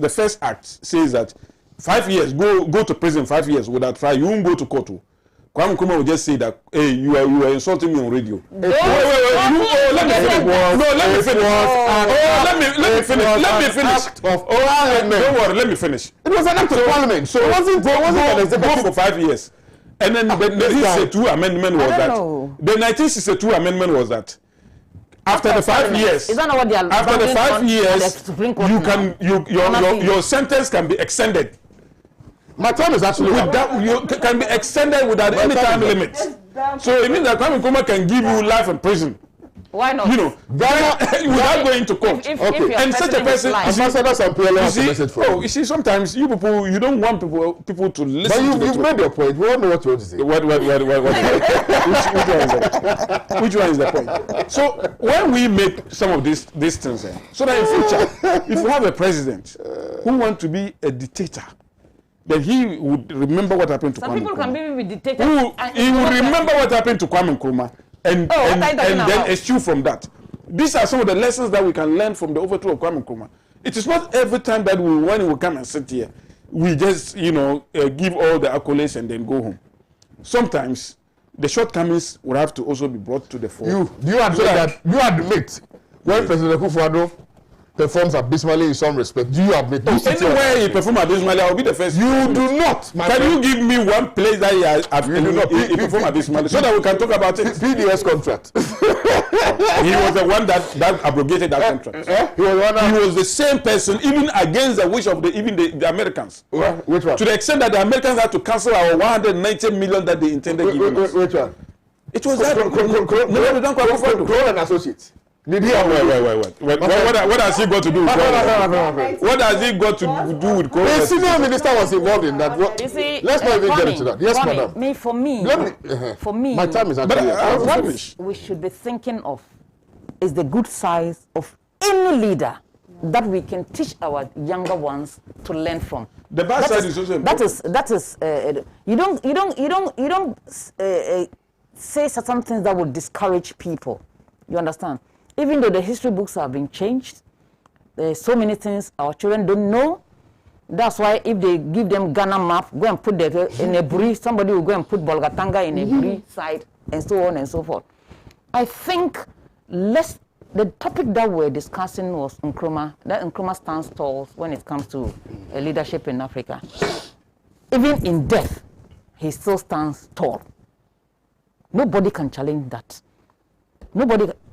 first act says that 5 years, go to prison 5 years without trial. You won't go to court. Kwame Nkrumah will just say that, hey, you are insulting me on radio. Let me finish. It was an act of parliament, so it wasn't an executive for 5 years. And then the 1962 amendment was that. The 1962 amendment was that after the 5 years, is that not what they are after the 5 years, your sentence can be extended. My time is actually you can be extended without any time limit. So it means that Kwame Nkrumah can give you life in prison. Why not? You know, without going to court. If and such a person, ambassadors and PLA you see, sometimes you people, you don't want people to listen. But you've made your point. We don't know what you want to say. Which one is the point? So when we make some of these things, so that in future, if you have a president who wants to be a dictator, then he would remember what happened to Kwame Nkrumah. Some people can be dictators. He will remember what happened to Kwame Nkrumah and then eschew from that. These are some of the lessons that we can learn from the overthrow of Kwame Nkrumah. It is not every time that when he will come and sit here, we just, give all the accolades and then go home. Sometimes the shortcomings will have to also be brought to the fore. You admit when President Akufo-Addo performs abysmally in some respect. Do you admit? Anywhere he performs abysmally, I will be the first. You do not. Can you give me one place that he performed abysmally so that we can talk about it? PDS contract. He was the one that abrogated that contract. He was the same person, even against the wish of the Americans. Which one? To the extent that the Americans had to cancel our 190 million that they intended giving us. Which one? It was that. Kroll and Associates. Wait. What has he got to do with Kroll? What has he got to do with Kroll? The senior minister was involved in that. Let's not even get into that. Yes, madam. For me, my time is actually what we should be thinking of is the good side of any leader that we can teach our younger ones to learn from. The bad side is also important. That is you don't say certain things that would discourage people. You understand? Even though the history books have been changed, there's so many things our children don't know. That's why if they give them Ghana map, go and put that in a Buri, somebody will go and put Bolgatanga in a Buri side, and so on and so forth. I think the topic that we're discussing was Nkrumah, that Nkrumah stands tall when it comes to leadership in Africa. Even in death, he still stands tall. Nobody can challenge that.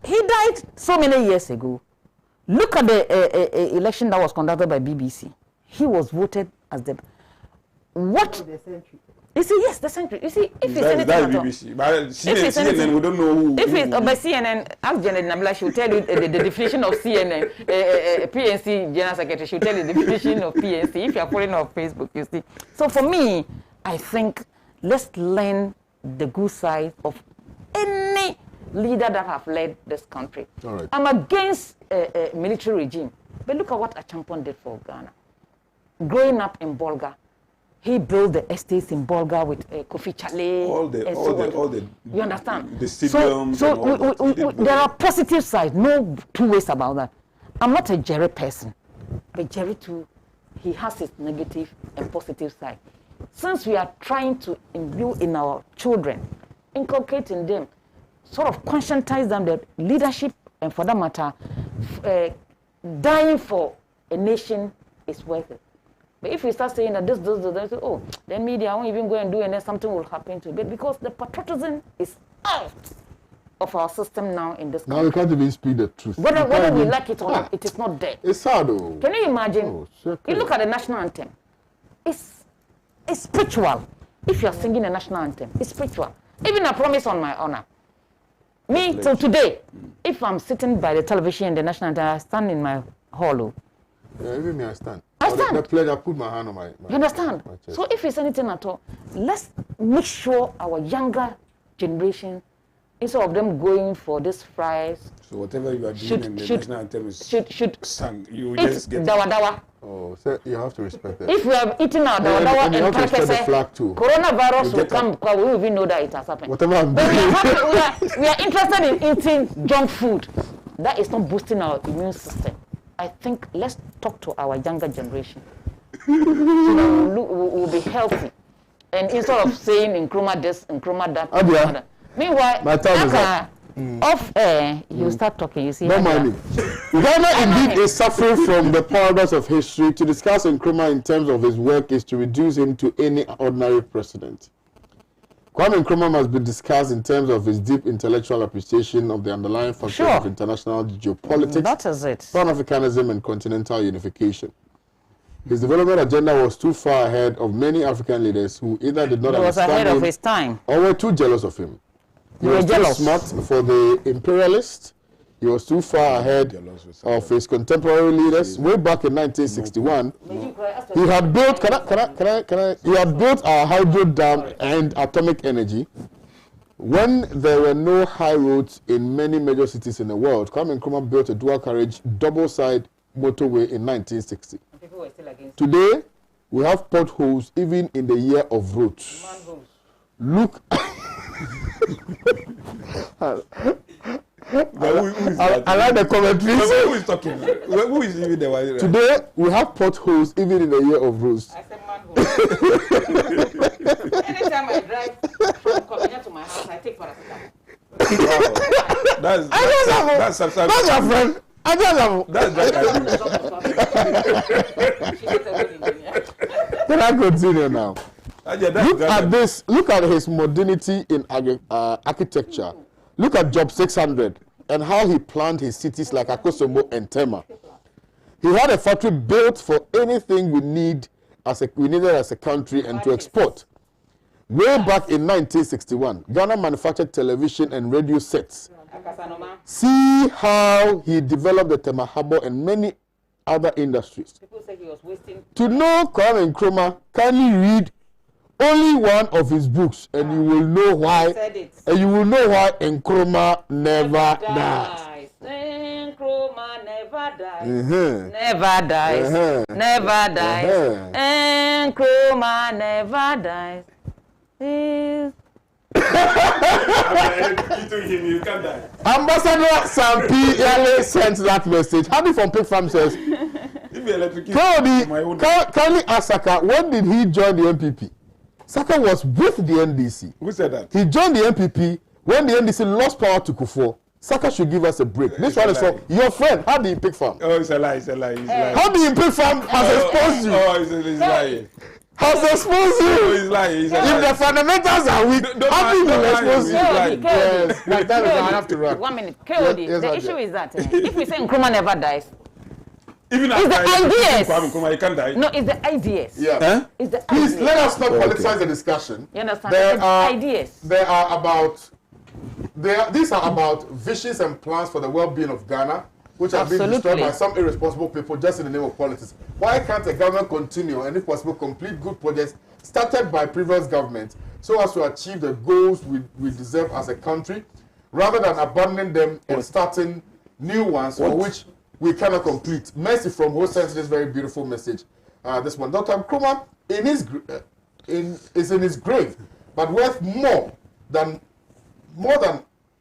He died so many years ago. Look at the election that was conducted by BBC. He was voted as the You see, yes, the century. You see, if it's anything That's at all. BBC. But it's anything- CNN, we don't know who. If it's but CNN, ask Janet Nabla, she'll tell you the definition of CNN. PNC General Secretary, she'll tell you the definition of PNC. If you're following on Facebook, you see. So for me, I think let's learn the good side of any leader that have led this country. All right. I'm against a military regime, but look at what Achampon did for Ghana. Growing up in Bolga, he built the estates in Bolga with Kofi Chale. all the You understand? the stadiums. So and all that. there are positive sides, no two ways about that. I'm not a Jerry person, but Jerry too, he has his negative and positive side. Since we are trying to imbue in our children, inculcating them, sort of conscientize them that leadership, and for that matter, dying for a nation is worth it. But if we start saying that this, oh, then media won't even go and do, and then something will happen to it. But because the patriotism is out of our system now in this Now country. we can't even speak the truth. Whether You can't we even- like it or not, it is not there. It's sad though. Can you imagine? Oh, sure. You look at the national anthem. It's spiritual. If you are singing the national anthem, it's spiritual. Even a promise on my honor. Me till today, if I'm sitting by the television and the national anthem, I stand in my hall. Oh. Yeah, even me, I stand. I Or stand. The pledge, I put my hand on my You understand? my chest. So if it's anything at all, let's make sure our younger generation, instead of them going for this fries, So whatever you are doing Should- and the should- national anthem is should sung, you eat just get dawa dawa. Oh, so you have to respect that. If we are eating our dawa and dawa you have and to respect the kakese, flag too. coronavirus You will get come because we will even know that it has happened. Whatever I'm But doing. we are interested in eating junk food. That is not boosting our immune system. I think let's talk to our younger generation. So that we'll be healthy. And instead of saying Nkrumah this, Nkrumah that, Abia, Nkrumah that. Meanwhile, my time is Aka, off air, you start talking, you see. Don't Abia. mind me. Ghana indeed is suffering from the paradox of history. To discuss Nkrumah in terms of his work is to reduce him to any ordinary president. Kwame Nkrumah must be discussed in terms of his deep intellectual appreciation of the underlying factors Sure. of international geopolitics, That is it. Pan-Africanism and continental unification. His development agenda was too far ahead of many African leaders who either did not He was understand ahead him of his time. or were too jealous of him. He You were was too jealous. smart for the imperialists. He was too far ahead of his contemporary leaders. Way back in 1961, he had built. He had built our hydro dam and atomic energy. When there were no high roads in many major cities in the world, Kwame Nkrumah built a dual carriage, double side motorway in 1960. People were still against Today, we have potholes even in the year of roads. Look. who is that? I like the commentaries. Who is talking? Who is even the one? Today, we have potholes even in the year of roads. I said manhole. Anytime I drive from Kwame to my house, I take paracetamol. That's That's your friend. I just have. That's She is a good engineer. Can I continue now? Look at this. Look at his modernity in architecture. Look at Job 600 and how he planned his cities like Akosombo and Tema. He had a factory built for anything we needed as a country and to export. Way back in 1961, Ghana manufactured television and radio sets. See how he developed the Tema Harbour and many other industries. People say he was wasting. To know Kwame Nkrumah, kindly read only one of his books, and you will know why. Said it. And you will know why Nkrumah never died. Nkrumah never dies. Uh-huh. Never dies. Uh-huh. Never dies. Uh-huh. Nkrumah never dies. Is You can't die. Ambassador Sam P. Yale sent that message. Happy from Pig Farm says, If you electrocute my own. kindly ask Saka, when did he join the NPP? Saka was with the NDC. Who said that? He joined the NPP when the NDC lost power to Kufuor. Saka should give us a break. This one is for your friend. How do you pick farm? Oh, it's a lie. It's a lie. It's a lie. How do you pick farm has exposed you? Oh, it's a lie. Has exposed Oh, you? it's lying. It's a If lie. the fundamentals are weak, Don't how do you lie, expose you? don't lie. Yes, like that is I have to run. 1 minute. KOD, Yes, the I issue do. is that if we say Nkrumah never dies, Even It's the ideas. Kwame Nkrumah, he can't die. No, it's the ideas. Yeah. Huh? It's the Please ideas. let us not Okay. politicize the discussion. You understand? There It's are ideas. These are about visions and plans for the well-being of Ghana, which have been destroyed Absolutely. by some irresponsible people just in the name of politics. Why can't the government continue and, if possible, complete good projects started by previous governments so as to achieve the goals we deserve as a country, rather than abandoning them and starting new ones for which we cannot complete? Mercy from who sent this very beautiful message. This one, Dr. Nkrumah, is in his grave, but worth more than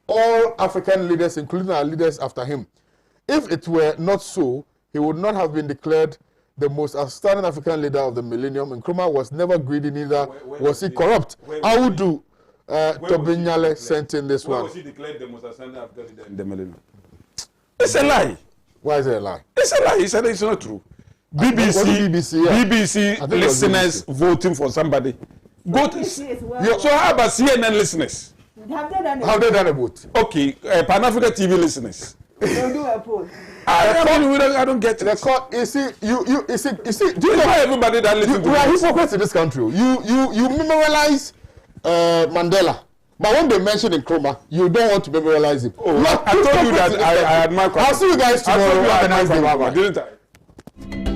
all African leaders, including our leaders after him. If it were not so, he would not have been declared the most outstanding African leader of the millennium. Nkrumah was never greedy, neither was he corrupt. Owusu Tobinyale sent in this Where one. was he declared the most outstanding African leader in the millennium? It's a lie. Why is it a lie? It's a lie. He said it's not true. Was it BBC, yeah. BBC I think it was listeners BBC. voting for somebody. Go to, so how about CNN listeners? Have they done How they done a vote? Okay, Pan-Africa TV listeners. They'll do a poll. I don't get The it. court, you see, Do you know how everybody that listens to we are this? hypocrites in this country. You memorialize Mandela, but when they mention Nkrumah, you don't want to memorialize him. Oh, You are I told you hypocrites that in this I country. admire Kwame. I'll see you guys I told tomorrow. you I Have a nice admire day. Kwame, Bye-bye. didn't I?